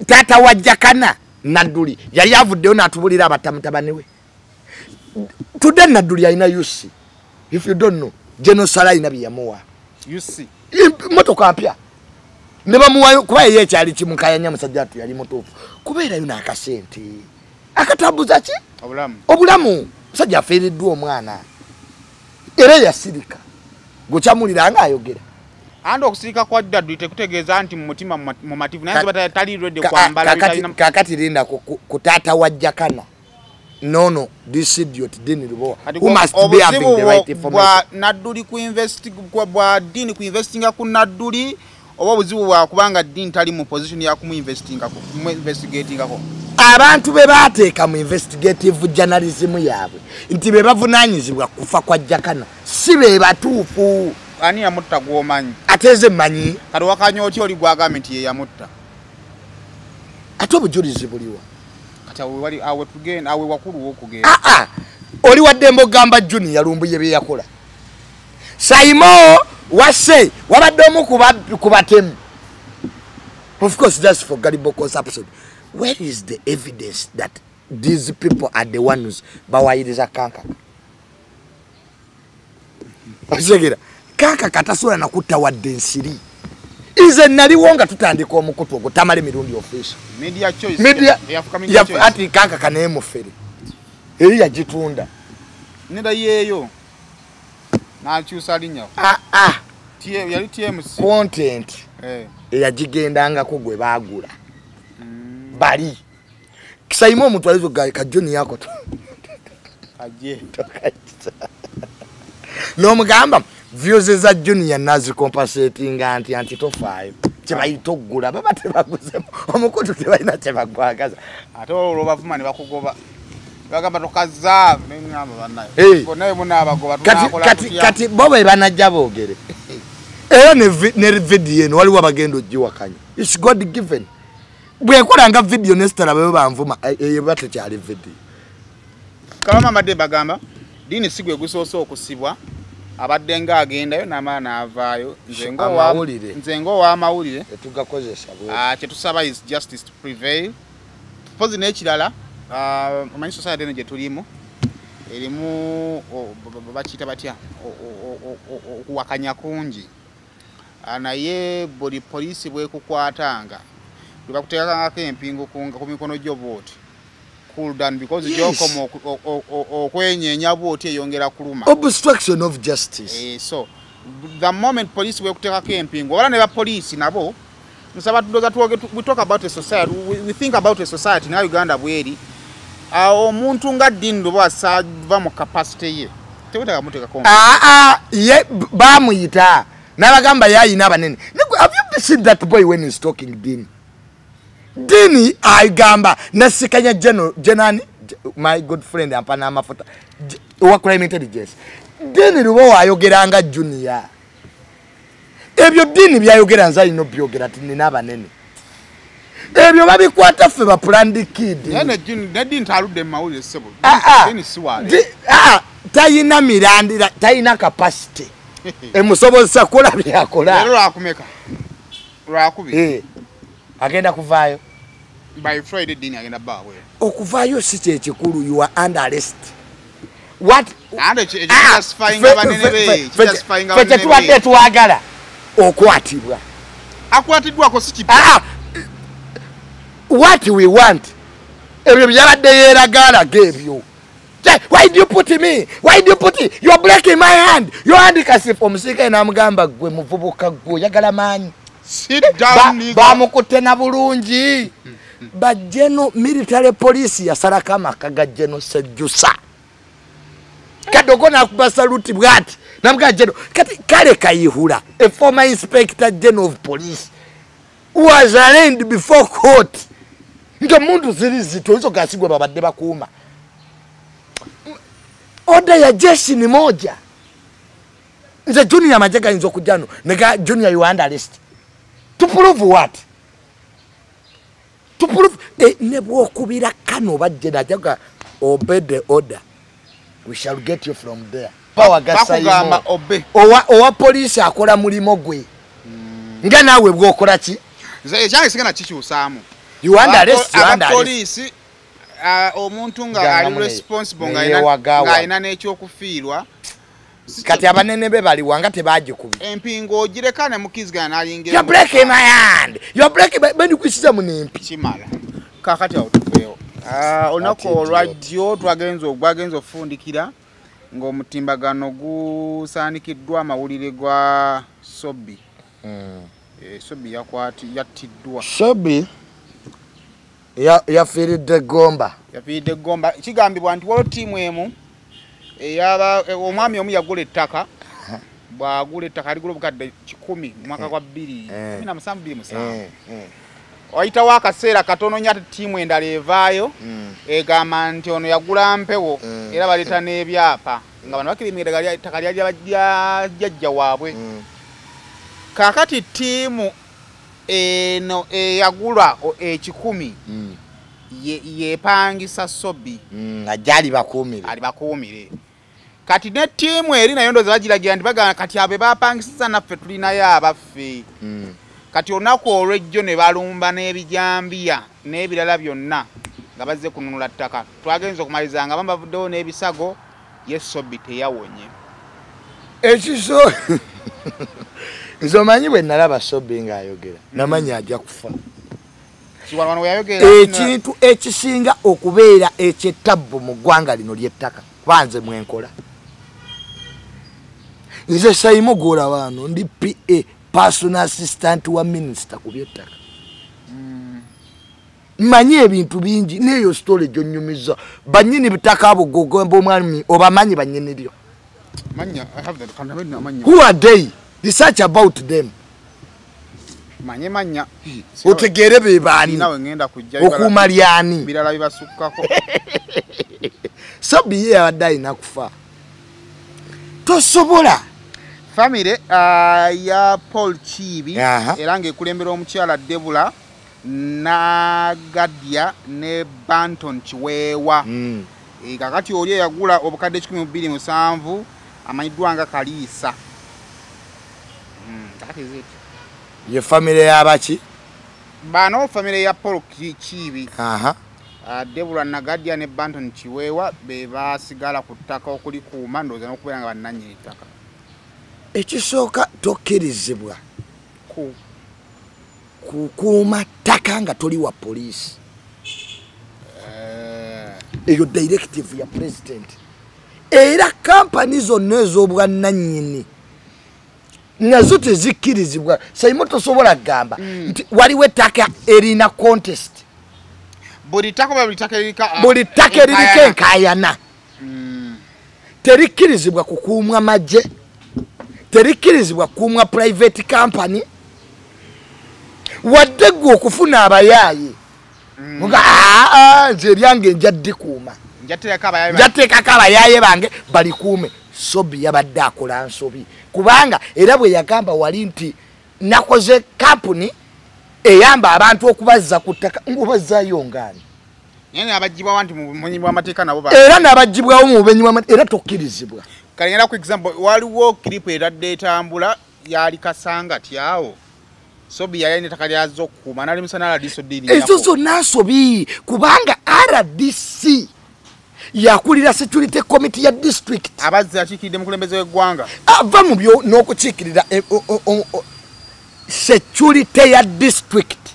tata wa Jakana Naduli yali avuddeyo n'atubulira abatamutabani we. Today Naduli ayina UC. If you don't know, Genosale ayina byamuwa. UC. Motoka mpya. Neba muwayo kuba ye kyali kimukayanya musajjatu yali mutuufu kubeera yuna akasente akatabuza ki obulamu musajja afiiriddwa omwana era yasirika gokyamulira nga ayogera andi okusirika kwa Daddu tekutegeeza nti mu mutima mu mativu naye nzoba tali ready kwambala kakati linda ku taata wa Jakana no this idiot Dean Lubowa who must be having the right information Naduli ku Dean ku investinga ku Naduli oba buzibu bwa kubanga Dean tali mu position ya kumu investigating ako abantu be bateeka mu investigative journalism yaabwe nti be bavunanyizibwa kufa kwa Jakana si be batuufu ani yamutta gwomanyi ateze manyi kali wakanyoti oli gwa government ye yamutta ate obujulizi buliwa kati wali awe tugenda awe wakulu wokugenda oli wadde gamba Junior lumbuye bye yakola Saimo wase wabadde omu kubatemu. Of course that's for Gariboko's episode. Where is the evidence that these people are the ones bawayiriza Kanka? Osegira Kanka katasula na kutta wadde nsiri. Ize naliwo nga tutandika omukutu ogutamale mirundi official. Media choice. Media ati Kanka kanemu feri. Eri yagitunda. Nenda yeyo. Na chusa linyo. Yali TMC content eyajigendanga ko gwe bagula bali Saimo omuntu alizo ka Junior yako aje no mugamba views za Junior nazi compensating anti to 5 kibayito gula baba tebaguze omukutu tebalina kyebagwagaza ate olwo bavuma ne bakugoba bagamba tokaza n'engamba bannayo Hey. bonaye munaabagoba tunakola kati bo bwe banajja boogere era ne video eno waliwo abagenda ogiwakanya it's God given bwenkola nga video nesitala bwe banvuma eyo batekyali video Kalama Amadde bagamba dini sigwe gusoose okusibwa abadde nga agendayo n'amaana avaayo nze ng'ow'amawulire tetugakozesa kye tusaba is justice to prevail pozi n'ekirala omanyi society eno gye tulimu erimu bakiyita batya okuwakanya kungi naye buli poliisi bwekukwatanga bwe bakuteekangako empingu ku mikono gyo bwoti cool down because gyokoma okwenyeenya bwoti eyongera kuluma obstruction of justice so the moment police bwekuteekako empingu wabala ne bapoliisi nabo nsaba tudoza we talk about a society we think about a society na Uganda bweri omuntu nga Dini bwasa va mu capacity ye tewetaka muteekako ye bamuyita n'abagamba yayina abanene have you seen that boy when he's talking Dini agamba nasikanya jenani my good friend ampana amafuta wa crime intelligence Dini lubo ayogeranga junior ebyo Dini byayogera nzali no byogera tinina abanene ebyo babikwata ffe ba planned kid yana Dini taludde mawulire sebo Dini siwale tayina mirandira tayina capacity emusobozesa kola byakola lero akumeka lwakubi agenda kuvaayo by Friday Dini agenda bawe okuvaayo si kye kikulu you are under arrest what fete tubadde twagala okwatibwa akwatiddwako si kipi what we want ebyo byabadde yeeragaala gebyo why do you put me you are breaking my hand your hand kasif omusika enamugamba gwe muvubuka gwe yagala maanyi sit down bamukutte na bulungi ba General military police yasalako amaka ga General Sejjusa kadogo nakuba salute bwati namuga General kati kale kayihula a former inspector general of police was arraigned before court nga muntu zilizito hizo gasigwa babadde bakuuma oda ya jeshi ni moja nze junior majega inzo kujano nega junior you under arrest to prove what to prove nebo kubira kano bajje najaga obey the order we shall get you from there power gasayimo owa police akola mulimo gwe nga nawe bwokola ki nze ekyange sigana kikyusaamu you under arrest police omuntu nga ali responsible nga ina n'ekyokufiirwa kati abanene be bali wanga tebagikubi empingo ogireka ne mukizigana n'ayingira you're breaking my hand you're breaking beni kwisiza munempi kimala kakati awo tuveewo olunaku olwajjo gwagenza ofundikira ng'omutimbagano gusaanikiddwa amawulire gwa Sobi Sobi yattiddwa Sobi yafiiridde Gomba kigambibwa nti waliwo ttiimu emu omwami omu yagula ettaka bw'agula ettaka ligula obukadde 10 mu mwaka gwa 2017 oyitawo akaseera katono nnyo ate ttiimu endala evaayo egamba nti ono yagula mpewo era baleeta n'ebyapa nga bano bakirimira ettaka lyali jjajja waabwe kaakati ttiimu eno eyagula 10 yepangisa Sobi ajali bakuumire kati ne ttiimu eri nayo ndoza bagiragira nti bagamba kati abe bapangisa naffe tulinayo abaffe kati olunaku olw'ejjo ne balumba n'ebijambiya n'ebirala byonna nga bazze kununula ttaka twagenza okumaliza nga bambavuddewo n'ebisago ye Sobi teyawonye ekiso nze omanyi bwe nalaba Sobi ng'ayogera namanyi ajja kufa ekintu ekisinga okubeera ekyettabbu mu ggwanga lino ly'ettaka banze mwenkola nze Saimo Gola wano ndi PA personal assistant wa minister ku by'ettaka mmanyi ebintu bingi n'eyo story gyonnyumiza bannyini bitaka abo gogomba omwami obamanyi bannyini lyo who are they research about them manye manya otegere bebani nawe ngenda kujja okuuma lyani birala bibasukkako Sobi yabadde nakufa tosobola family ya Paul Chibi era ng'ekulembera omukyala Debula Nagadia ne Banton Chiwewa kakati oli yagula obukadde 127 amanyiddwa nga Kaliisa ye family yabaki bano family ya Paul Chibi Debula Nagadia ne Banton Chiwewa be basigala ku ttaka okulikuuma ndowooza n'okubeera nga bannannyini ttaka ekisooka tokkirizibwa kukuuma ttaka nga toli wa poliisi eyo directive ya president era kampani zonna ez'obwannannyini nazo tezikkirizibwa sayimo tosobola kugamba nti waliwo ettaka erina contest buli ttaka eririko enkaayana terikkirizibwa kukuumwa magye terikkirizibwa kukuumwa private company wadde gwe okufuna abayaaye nze eryange njaddikuuma njateekako abayaaye bange balikuume Sobi yabadde akola nsobi kubanga era bwe yagamba wali nti nakoze kampuni eyamba abantu okubazza ku ttaka ng'obazzaayo ngaani abagibwawo nti mu bumenyi bw'amateeka nabo era n'abagibwawo mu bumenyi bw'amateeka era tokkirizibwa kalengera ku example waliwo clip eradde etambula yali Kasangati awo Sobi yali n'ettaka lyazo okukuuma nali musana RDC ezo zonna nsobi kubanga RDC yakulira security committee ya district abazzi akiikidde mukulembeze w'eggwanga ava mu byo n'okukiikirira security ya district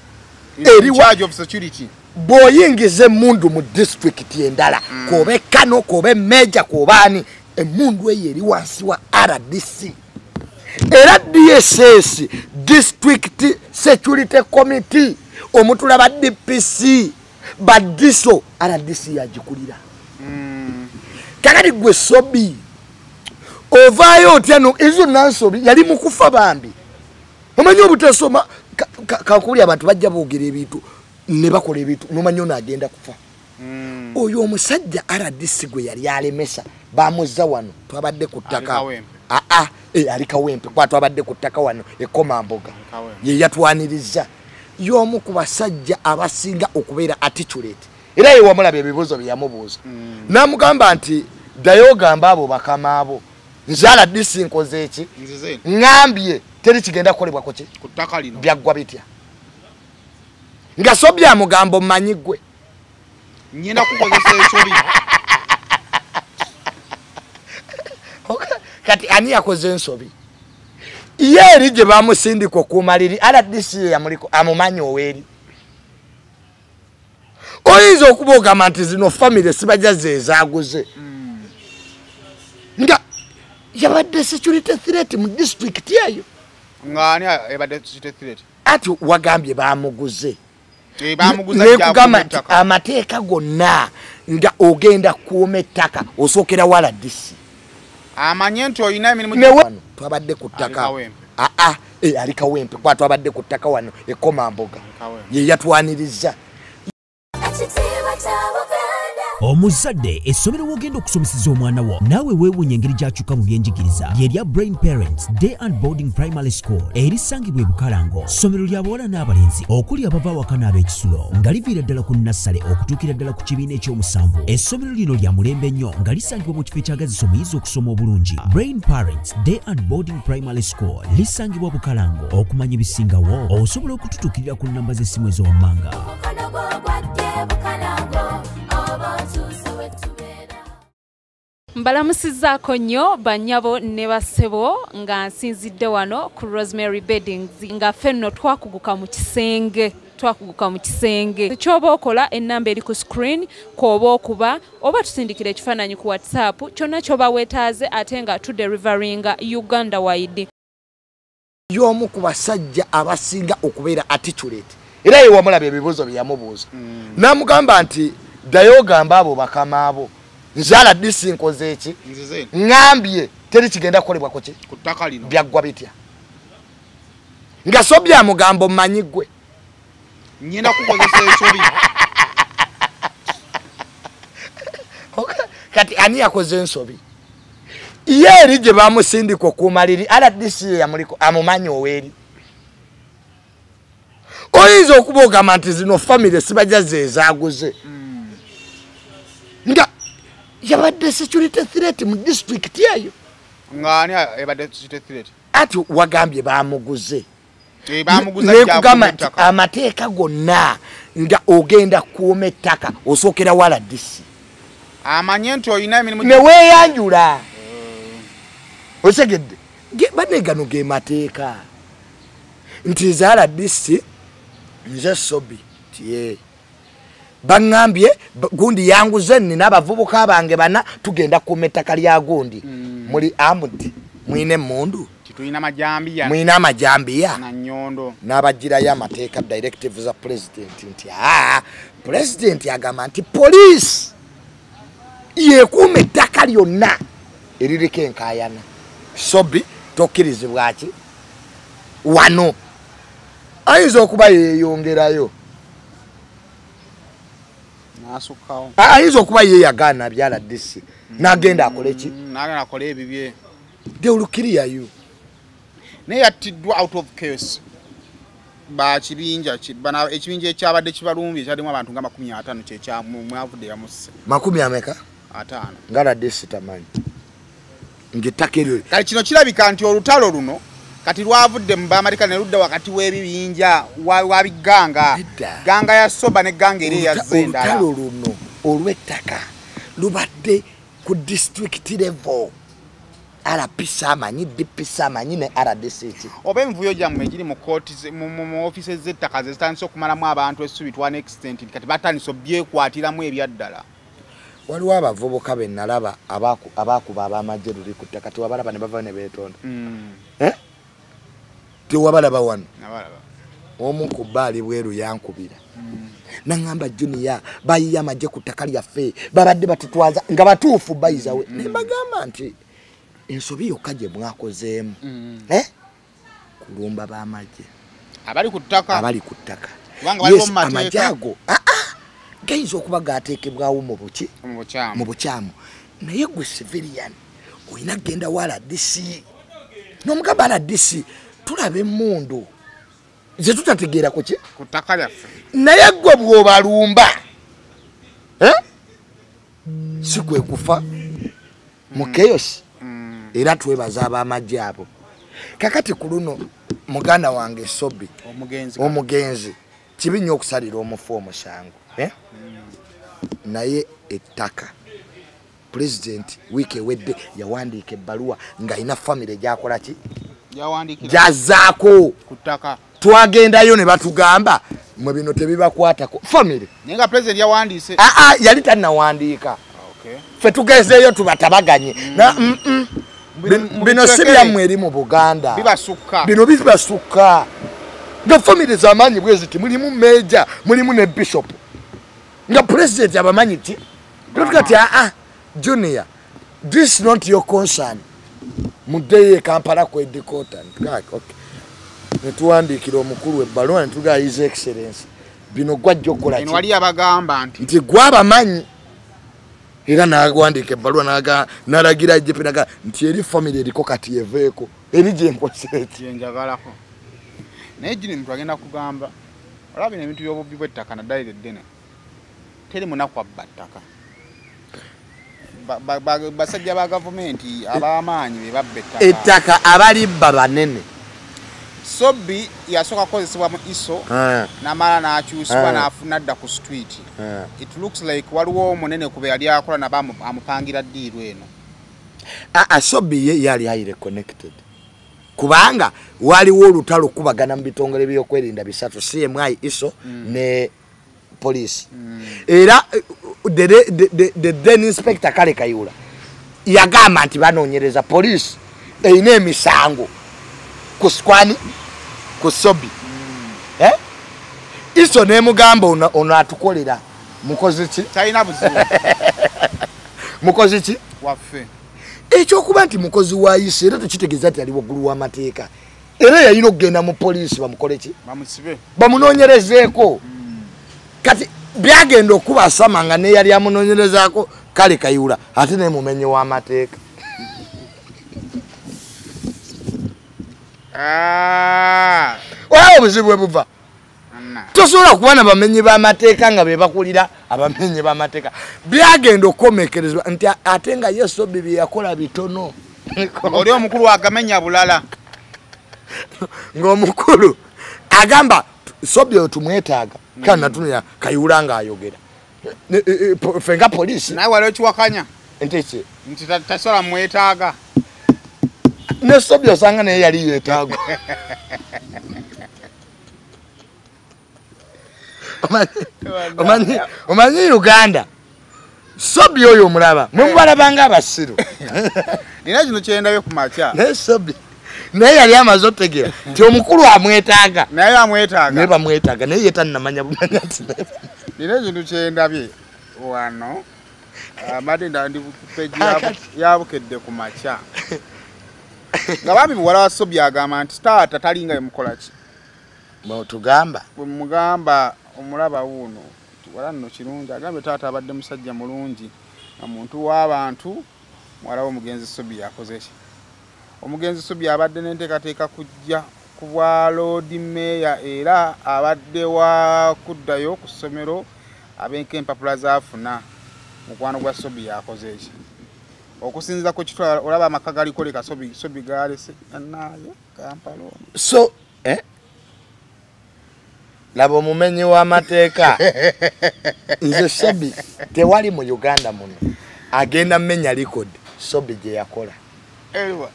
charge of security bw'oyingiza emmundu mu district endala koba ekkano koba emmeeja kobaani emmundu eyo eri wansi wa RDC era DSS district security committee omutula ba DPC badiso RDC yagikulira kakati gwe Sobi ovaayo otya no ezo nansobi yali mukufa bambi omanyi obutasoma kakuli abantu bajja boogera ebintu ne bakola ebintu nomanyi ono agenda kufa oyo omusajja RDC gwe yali alemesa bamuzza wano twabadde ku ttaka ali Kawempe kwa twabadde ku ttaka wano ekomamboga ye yatwaniriza y'omu ku basajja abasinga okubeera articulate era ye wamulaba ebibuuzo bye yamubuuza n'amugamba nti ddayo ogamba abo bakama abo nze RDC nkoze eki ngambye teri kigenda kukolebwako ki ku ttaka lino byaggwa bitya nga Sobi amugamba omumanyi ggwe nyina kukozesa ekyobi kati ani yakoze ensobi ye eri gye bamusindika okumaliri RDC yamuliko amumanyi oweeri oyinza okuba ogamba nti zino family sibajja zezaaguze nga yabadde security threat mu district eyo ngani ebadde security threat ati wagambye bamuguze nekugamba nti amateeka gonna nga ogenda kuuma ettaka osookera wa RDC amanye nti olina emirimu twabadde ku ttaka ali Kawempe kwa twabadde ku ttaka wano ekomamboga ye yatwaniriza omuzadde essomero wogenda okusomeseza omwana wo naawe weewunya engeri gy'akyuka mu byenjigiriza lyerya Brain Parents Day and Boarding Primary School erisangibwa e Bukalango ssomero lya bawala n'abalenzi okuli abava awaka n'ab'ekisulo nga liviira ddala ku nassale okutuukira ddala ku kibiina eky'omusanvu essomero lino lya mulembe nnyo nga lisangibwa mu kifo ekyagazisa omuyizi okusoma obulungi Brain Parents Day and Boarding Primary School lisangibwa Bukalango okumanya ebisingawo osobola okututuukirira ku nnamba z'essimu ez'owammanga mbalamusizzaako nnyo bannyabo ne bassebo nga nsinzidde wano ku Rosemary Beddings nga ffenno twakuguka mu kisenge kyoba okola ennamba eri ku screen kwoba okuba oba tusindikira ekifaananyi ku WhatsApp kyonna kyoba weetaaze ate nga tuderivaringa Uganda wide y'omu ku basajja abasinga okubeera articulate era ye wamulaba ebibuuzo bye yamubuuza n'amugamba nti ddayo ogamba abo bakama abo nze RDC nkoze eki ngambye teri kigenda kukolebwako ki ku ttaka lino byaggwa bitya nga Sobi amugambo manyigwe nyina kukozesa ensobi kati ani yakoze ensobi yeri gye bamusindika okumaliri RDC yamuliko amumanyi oweri oyinza okuba ogamba nti zino family sibajaze ezaguze nga yabadde security threat mu district eyo ngani ebadde security threat ati wagambye bamuguze nekugamba nti amateeka gonna nga ogenda kuuma ettaka osookera wala disi amanye nti oyina emirimu neweeyanjula osegedde bane gano ge mateeka nti zaala disi nze Sobi tiye baŋŋambye gundi yanguze nina abavubuka bange bana tugenda kuuma ettaka lya gundi muli amuti mwine emmundu mwina amajambiya na nyondo n'abagirayo amateeka directive za president nti president agamba nti police yekuuma ettaka lyonna eririko enkayana Sobi tokkirizibwaki wano ayinza okuba yeyongerayo nasukawo ayinza okuba yeyagaana byala disi n'agenda akole ki n'agenda akole ebibye they will clear you naye yattiddwa out of case bakibinja ekibinja ekyabadde kibalumbye ekyalimu abantu nga 50 kyekyamwavudde yamusse 50 5 ngala disi tamanyi ng'ettaka eryo kati kino kirabika nti olutalo luno kati lwavudde mu Baamalika ne ludda wakati w'ebibinja wabiganga ganga ya Soba ne ganga eri yazze endala olutalo luno olw'ettaka lubadde ku district level RPC amanyi DPC amanyi ne RDC oba envuyo gyammwe egiri mu kooti mu offices z'ettaka zitandise okumalamu abantu essubi to an extent kati batandise obyekwatiramu ebyaddala waliwo abavubuka be nalaba abakuba ab'amagye luli ku ttaka tewabalaba ne bava ne beetonda tewabalaba wano omu ku bbaali bweru yankubira naŋŋamba Junior bayiye amagye ku ttaka lyaffe babadde batutwaza nga batuufu bayizawe ne bagamba nti ensobi yokka gye mwakozeemu kulumba b'amagye abali ku ttaka yes amagye ago gayinza okuba gateekebwawo mu bukyamu naye gwe civilian olina kgenda wala RDC n'omugamba RDC tulaba emmundu ze tutategeera ku ki ku ttaka lyaffe naye gwe bw'obalumba si kwe kufa mu chaos era twebaza ab'amagye abo kakati ku luno muganda wange Sobi omugenzi kibi nnyo okusalira omufu omusango naye ettaka president wiiki ewedde yawandiika ebbaluwa ng'alina famire gyakola ki gyazaako ku ttaka twagendayo ne batugamba mwe bino tebibakwatako famire naye nga president yawandiise yali tannawandiika ffe tugezeeyo tubatabaganye bino si byammwe eri mu Buganda bino bibasukka nga famire z'amaanyi bweziti mulimu meja mulimu ne bishop nga president abamanyi ti tukati Junior this not your concern mudeye Kampala ku headquarter okay netuwandiikira omukulu ebbaluwa netuga his excellence bino gwajja okukola ki wali abagamba nti gwabamanyi era nagwandiika ebbaluwa nalagira jepenaga nti eri family eriko kati eveeko eri gyemposeeki yenjagalako naye gini muntu agenda kugamba olaba ebintu by'obubbi bw'ettaka naddala eddene teri munaku abba ttaka basajja ba gavumenti ab'amaanyi be babba ettaka abalibba banene Sobi yasooka kukozesebwa mu ISO namala n'akyusibwa n'afuna adda ku street it looks like waliwo omunene kube yali akola naba amupangira ddiiru eno Sobi ye yali highly connected kubanga waliwo olutalo kubagana mu bitongole by'okwerinda bisatu CMI ISO ne police era the then inspector Kale Kayula yagamba nti banoonyereza police eyina emisango ku skwani ku Sobi ISO ne mugamba ono atukolera mukozi ki talina buzibu mukozi ki waffe ekyokuba nti mukozi wa ISO era tukitegeeza nti ali waggulu w'amateeka era yalina okugenda mu poliisi bamukoleki bamusibe bamunoonyerezeeko kati byagenda okubasama nga neyali amunoonyerezaako kale Kayihura ate naye mumenyi w'amateeka obuzibu bwe buva tosobola kuba na bamenyi b'amateeka nga be bakulira abamenyi b'amateeka byagenda okukomekerezebwa nti ate nga ye Sobbi bye yakola bitono oli omukulu agamenya bulala ng'omukulu agamba Sobbi oyo tumwetaaga kandi natunuya Kayihura ng'ayogera fenga poliisi naye wali okiwakanya nti tasobola mwetaaga ne Sobbi osanga naye yali yeetaagwa omanyi Uganda Sobbi oyo omulaba mwe mubalabanga abasiru nina kino kyendabye ku makya naye Sobbi naye yali amaze otegera nti omukulu amwetaaga naye amwetaaga naye bamwetaaga naye ye tannamanya bumanya nti nina ekintu kyendabye wano amade ndi peji yabukedde ku makya nga bambi buwala wa Sobbi agamba nti taata talinga yemukola ki tugamba bwe mugamba omulaba wuno wala nno kirungi agambe taata abadde musajja mulungi nga muntu w'abantu mwalawo omugenzi Sobbi yakoze ki omugenzi Sobbi abadde n'enteekateeka kujja ku bwa Lord Mayor era abadde wa kuddayo ku ssomero abenka empapula zaafuna mukwano gwa Sobbi yakoze ki okusinziza ku kitwala olaba amaka galikoleka Sobbi galese naye Kampala so laba omumenyi w'amateeka nze Sobbi tewali mu Uganda muno agenda mmenya record Sobbi gye yakola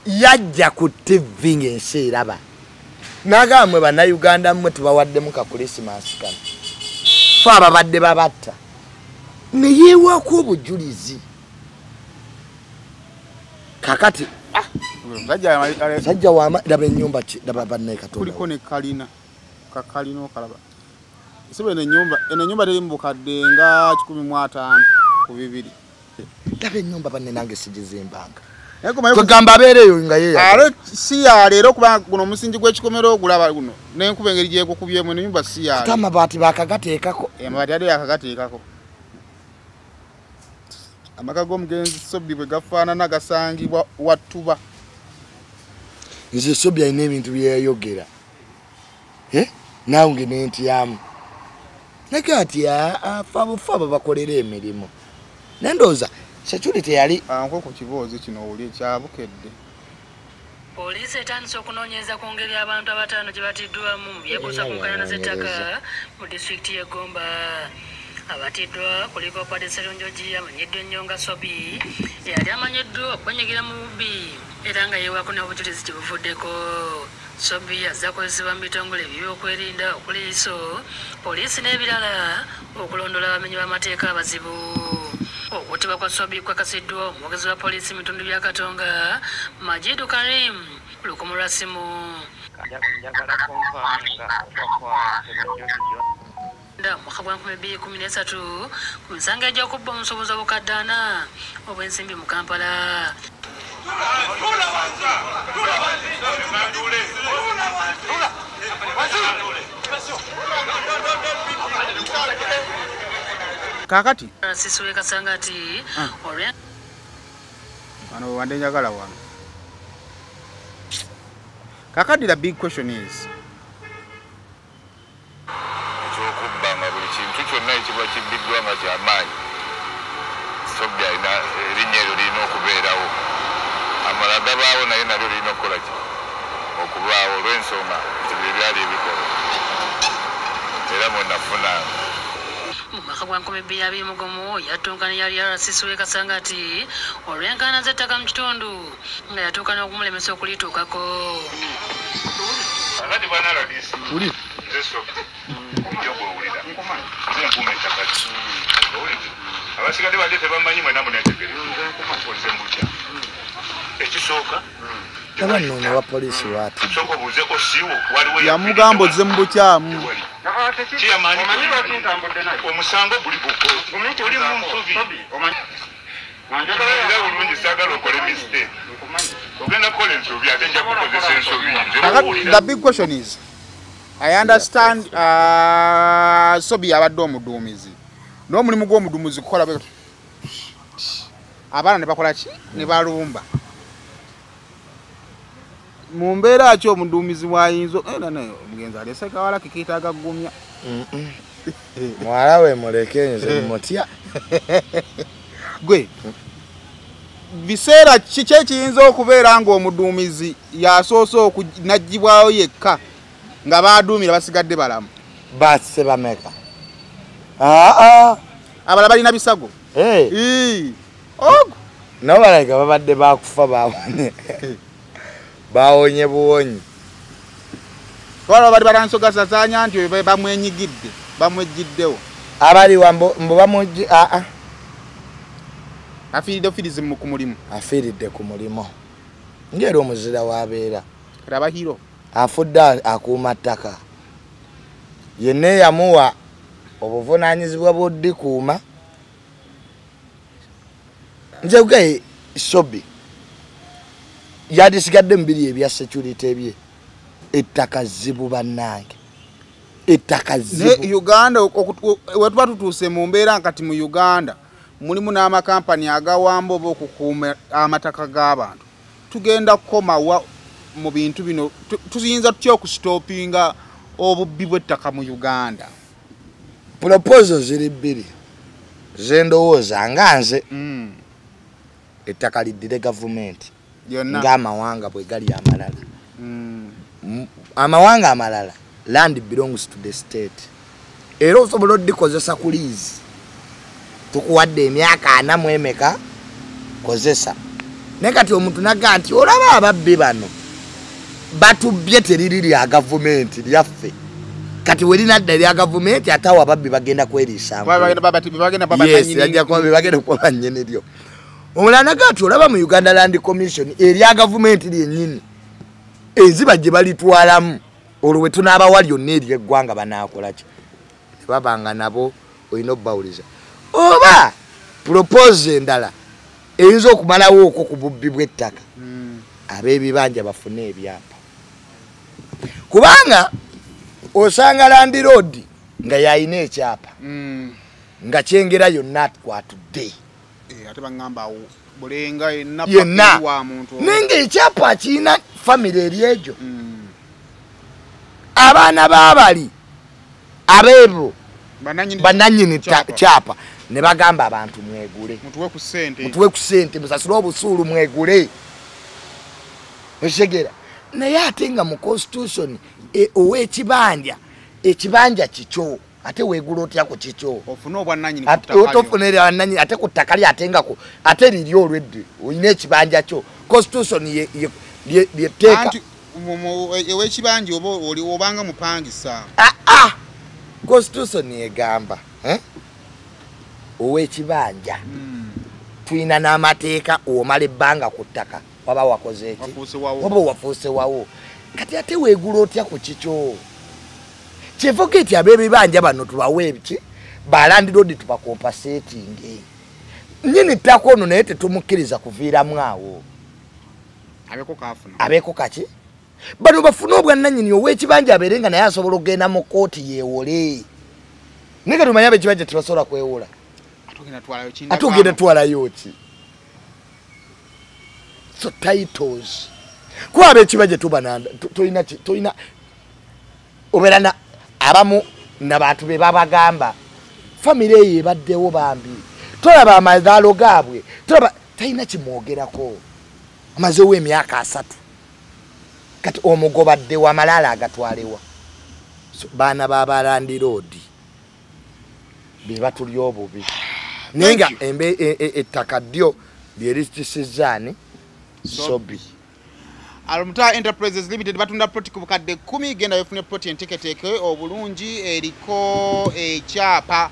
yajja ku TV ng'ensi eraba n'agamba mwe bannayuganda mmwe tubawaddemu ka Christmas kano fe ababadde babatta ne yeewaako obujulizi kakati sajja laba ennyumba laba bannayekatonda kuliko ne kalina kakalina okalaba sibe ennyumba teri mu bukadde nga 15 ku 2 laba ennyumba banne nange sigizimbanga kugamba abeereyo nga yeero si yaleero kubanga guno omusingi gw'ekikomero ogulaba guno n'enkuba engeri gyekukubyemu ennyumba si yale ate amabaati bakagateekako amabaati ade yakagateekako amaka g'omugenzi Sobbi bwe gafaanana gasangibwa wattuba nze Sobbi alina ebintu byeyayogera naawe nentyamu naye ati afaabo bakolera emirimu nendooza security yali anko ku kiboozi kino oli ekyabukedde poliisi etandise okunoonyereza ku ngeri abantu abataano gye batiddwamu mu byekuusa ku nkaayana z'ettaka mu disitulikiti y'e Gomba abatiddwa kuliko Patrice Njoji amanyiddwa ennyo nga Sobbi eyali amanyiddwa okwenyigira mu bubbi era nga yeewako n'obujulizi gye buvuddeko Sobbi azza kozesebwa mu bitongole by'okwerinda okuliiso poliisi n'ebirala okulondola abamenyi b'amateeka abazibu okutibwa kwa Sobbi kwakasiddwa omwogezi wa poliisi mu bitundu bya Katonga Majidu Karim lukumu lwa simu njagala konfaminga okwa mwaka gwa 2013 ku misango egy'okubba omusobozi obukadde 4 obw'ensimbi mu Kampala. kakati sisuwe kasangati wano wande njagala wano kakati the big question is ekyokubbanga buli kintu kyonna ekiba kibbiddwa nga kyamaanyi Sobbi alina erinnya eryo lirina okubeerawo amala gabaawo naye nalyo lirina okukola ki okubaawo olw'ensonga nti bye byali ebikola era mwenafunanga mu mwaka gwa 2021 yatunkana yali RCC Kasangati olw'enkana z'ettaka mu kitundu nga yatuuka n'okumulemesa okulituukako. Akati bwana radisi uli Sobbi yogwo ulira nze nkume ettaka abasigadde badde tebamanyi mwena muneetegereza nze mbukya ekisooka abanono wa poliisi waati soko buze osiwo waliwo yamugamba ozze mu bukyamu omusango guli buko oli mu nsubi Njagala bulungi saagala okole mistake. Ogenda kukola ensobi ate nja kukozesa ensobi. The big question is, I understand Sobi abadde omuduumizi. N'omulimu gw'omuduumizi kukola bwe abaana ne bakola ki? Ne balumba. Mu mbeera ki omuduumizi wayinza omugenzi alese kawala kikiyitaaga ggumya. Mwala we muleke nze mutya. Gwe biseera kiki ekiyinza okubeera ng'omuduumizi yasoose okunagibwayo yekka nga baaduumira basigadde balamu? Basse bameka. Abala balina bisago. Ogo Nabo balaga babadde bakufa bawonye. Bawonye buwonyi. Twala bali balansoga sazanya nti bamwenyigidde, bamwejjiddewo. Abali wambo bamuji Afiiridde ofirizi ku mulimu. Afiiridde ku mulimu. Ngero omuzira wabeera. Raba hiro. Afudda akuuma ttaka. Yenne yamuwa obuvunaanyizibwa bw'oddikuuma. Nze bwe Sobi yadisigadde mbiri ebya security ebye ettaka zibu bannange. Ettaka zibu. Ne Uganda wetuba tutuuse mu mbeera nkati mu Uganda mulimu n'amakampani agawamba oba okukuuma amataka g'abantu. Tugenda kukomawa mu bintu bino tuyinza tutya okusitopinga obubbi bw'ettaka mu Uganda? Proposals ziri bbiri zendowooza nga nze ettaka liddire gavumenti ng'amawanga bwe gali amalala. Amawanga amalala land belongs to the state. Era osobola oddikozesa ku lease. Tukuwadde emyaka 4 mu emeka kozesa. Ne kati omuntu naga nti olaba ababbi bano batubbye teriri lya gavumenti lyaffe. Kati welinadda lya gavumenti atawa ababbi bagenda kweriisa. Yes, yajja kuba bagenda kukola nnyini lyo. Omulala naga nti olaba mu Uganda Land Commission erya gavumenti lyennyini enziba gye balitwalamu olwo we tunaaba lyonna ery'eggwanga banaakola ki? Tebabanga nabo olina obbawuliza. Oba propose endala eyinza okumalawo okwo ku bubbi bw'ettaka. Ab'ebibanja bafune ebyapa. Kubanga osanga Land Road nga yayina ekyapa nga kyengera yonna twatudde. Ate bangamba bulenga yenna wa muntu nenge ekyapa kiina family eryejo. Abaana baabali abeebo bananyini kyapa ne bagamba abantu mwegule. Mutuwe ku ssente musasule obusuulu mwegule. Oshegera naye ate nga mu constitution ow'ekibanja ekibanja kikyo ate weegula otya ku kikyo? Ofuna obwannanyini ku ttaka. Otofunira bannanyini ate ku ttaka lye ate nga ate liri olwedde olina ekibanja kyo. Constitution yeteeka. Anti ow'ekibanja obanga mupangisa. Constitution yegamba ow'ekibanja tulina n'amateeka omala ebbanga ku ttaka waba wakoze eki? Waba wafuuse wawo. Kati ate weegula otya ku kikyo? Kyevuga eti ab'ebibanja bano tubawe ebiki ba Land Road tubakompensating. Nnyini ttaka ono naye tetumukkiriza kuviiramu awo. Abeeko kaki? Bano bafuna obwannannyini ow'ekibanja abeerenga naye asobola okugenda mu kooti yeewole. Naye ka tumanye ab'ekibanja tebasobola kwewola. Ate ogenda twalayo ki? So titles. Kuba ab'ekibanja tolina obeera na abamu n'abantu be babagamba family eyo ebaddewo bambi. Tolaba amazaalo gaabwe. Tolaba talina kimwogerako. Amazeewo emyaka 3. Kati omugobaddewo amalala agatwalewa. So, baana baba Land Road be batuli obubi. Nenga ettaka ddyo lyerisitizizaani Sobi. Alumuta Enterprises Limited batunda ploti ku bukadde 10 genda yofune ploti enteketeke obulungi eriko ekyapa.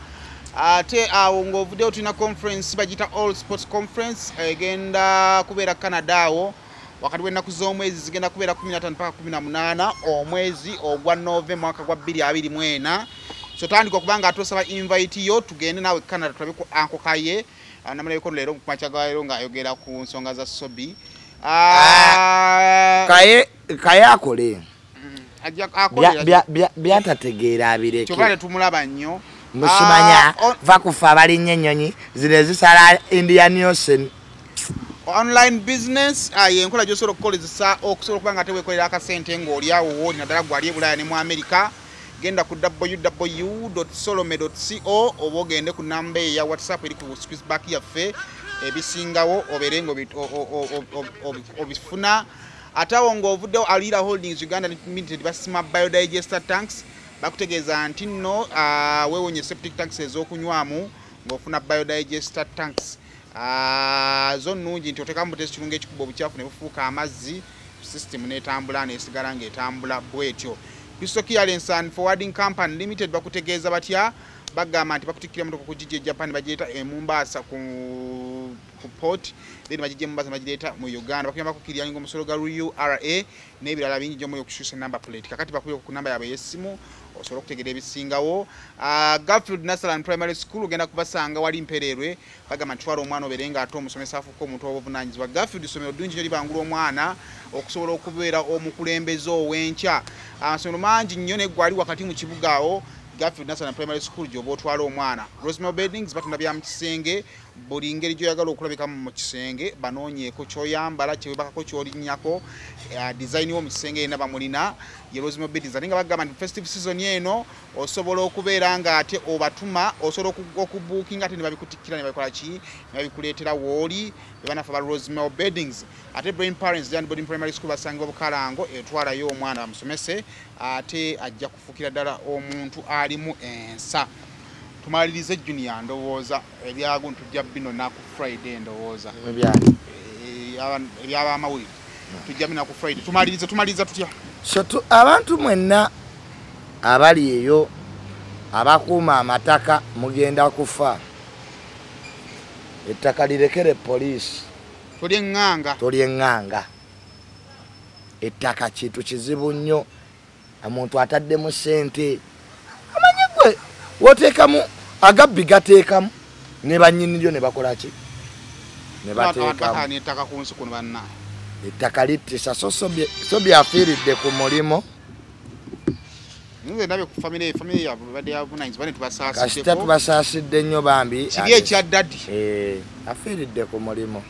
Ate awo ng'ovuddeyo tulina conference bagita All Sports Conference egenda kubeera Canada awo wakati w'ennaku z'omwezi zigenda kubeera 15 mpaka 18 omwezi ogwa November mwaka gwa 2024. So tandika okubanga atosaba invite yo tugende nawe Canada tulabe ku anko kaye namaleko lero kumachaga lero nga ayogera ku nsonga za Sobi kaye akole akolera byatategeera abireke kyobale tumulaba nnyo musimanya va kufa abalinnya ennyonyi zino zisala Indian Ocean online business yenkola gy'osobola okukolezesa okusobola okuba nga teweekolera akasente ng'oliawo wooli naddala gwali e Bulaaya ne mu America. Genda ku www.solome.co oba ogende ku namba eya WhatsApp eri ku Squeezeback yaffe ebisingawo obeere ng'obifuna. Ate awo ng'ovuddewo Alira Holdings Uganda Limited basima biodigester tanks bakutegeeza nti nno weewonye septic tanks ez'okunywamu ng'ofuna biodigester tanks zo nnungi nti otekamu butesi kirunga ekikuba obukyafu ne bufuuka amazzi system n'etambula n'esigala ng'etambula bwetyo. Crystal Clearance and Forwarding Company Limited bakutegeeza batya bagamba nti bakutikkira motoka ku gigi Japan bagireeta e Mombasa ku port then bagije Mombasa bagireeta mu Uganda bakuyamba kukirya ngo musolo ga URA n'ebirala bingi gy'omuli okukyusa number plate kakati bakubye ku namba yaabwe y'essimu osobola okutegeera ebisingawo. Garfield Nursery and Primary School ogenda kubasanga wali Mpererwe bagamba nti twala omwana obeere nga ate omusomesa afuuka omuntu obuvunaanyizibwa. Garfield ssomero ddungi nnyo libangula omwana okusobola okubeera omukulembeze ow'enkya. Amasomero mangi nnyo neggwali wakati mu kibuga awo Garfield Nursery and Primary School gy'oba otwala omwana. Rosemary Beddings batunda bya mu kisenge buli ngeri gy'oyagala okulabikamu mu kisenge banoonyeeko ky'oyambala kyewebakako ky'olinnyako design wo mu kisenge yenna bamulina ye Rosemary Beddings ate nga bagamba nti festive season eno osobola okubeera nga ate obatuma osobola okubuukinga ate ne babikutikkira ne babikola ki ne babikuleetera wooli be banafa ba Rosemary Beddings. Ate Brain Parents Jan Boarding Primary School basangibwa Bukalango etwalayo omwana bamusomese ate ajja kufukira ddala omuntu alimu ensa. Tumalirize Junior ndowooza ebyago ntujja bino naku Friday ndowooza ebyaba amawulire tujja bino naku Friday tumaliriza tutya so abantu mwenna abali eyo abakuuma amataka mugenda kufa ettaka lirekere poliisi toli eŋŋanga ettaka kintu kizibu nnyo omuntu ataddemu ssente amanyi gwe woteekamu agabbi gateekamu ne bannyiniryo ne bakola ki ne bateekamu ettaka ku nsi kuno banna ettaka littisa so byafiiridde ku mulimo nze ndabye ku family yaabwe badde yabunanyizibwa ne tubasaasidde kasita tubasaasidde nnyo bambi kiri ekyaddadi afiiridde ku mulimo.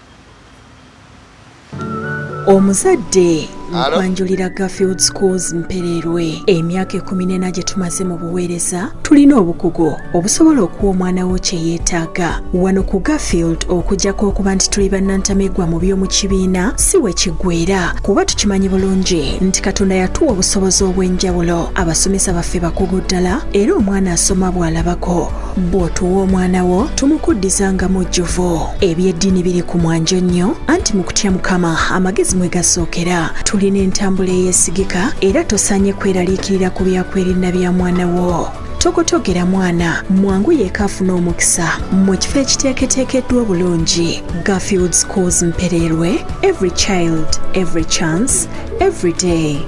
Omuzadde nkwanjulira Garfield Schools Mpererwe emyaka 14 gye tumaze mu buweereza tulina obukugu obusobola okuwa omwana wo kye yeetaaga wano ku Garfield okujjako okuba nti tuli bannantamegwa mu by'omu kibiina si we kiggweera kuba tukimanyi bulungi nti Katonda yatuwa obusobozi obw'enjawulo abasomesa baffe bakugu ddala era omwana asoma bw'alabako bw'otuwa omwana wo tumukuddizanga mujjuvu ebyeddiini biri ku mwanjo nnyo anti mu kutya Mukama amagezi mwe gasookera tulina entambula eyeesigika era tosaanye kweraliikirira ku byakwerinda bya mwana wo. Togotogera mwana mwangu yeeka afuna omukisa mu kifo ekiteeketeekeddwa obulungi. Garfield Schools Mpererwe, every child, every chance, every day.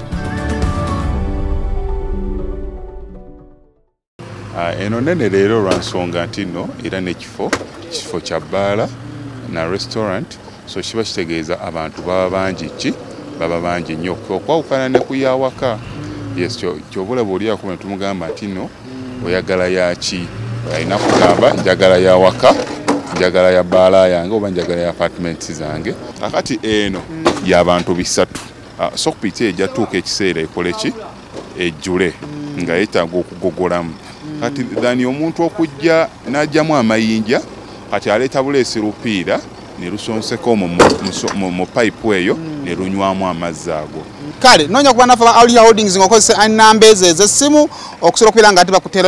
Eno nene leero lwa nsonga nti nno era n'ekifo kya bbaala na restaurant so kiba kitegeeza abantu baba bangi nnyo okwawukana ne kuyawaka. Yes, kyobula bw'oliako ne tumugamba nti nno oyagala yaki alina kugamba njagala yawaka njagala ya bbaala yange oba njagala ya apartments zange. Kakati eno y'abantu bisatu so kupita ejja tuuka ekiseera ekole ki ejjule nga yeetaaga okugogolamu. Kati dhani omuntu okujja n'ajjamu amayinja kati aleeta buleesi lupiira ne lusonseko mu pipe eyo ne lunywamu amazzi ago. Kale noonya kuba nafa ba Alira Holdings ng'okozesa ennamba ezo ez'essimu okusobola okubeera nga ate bakutera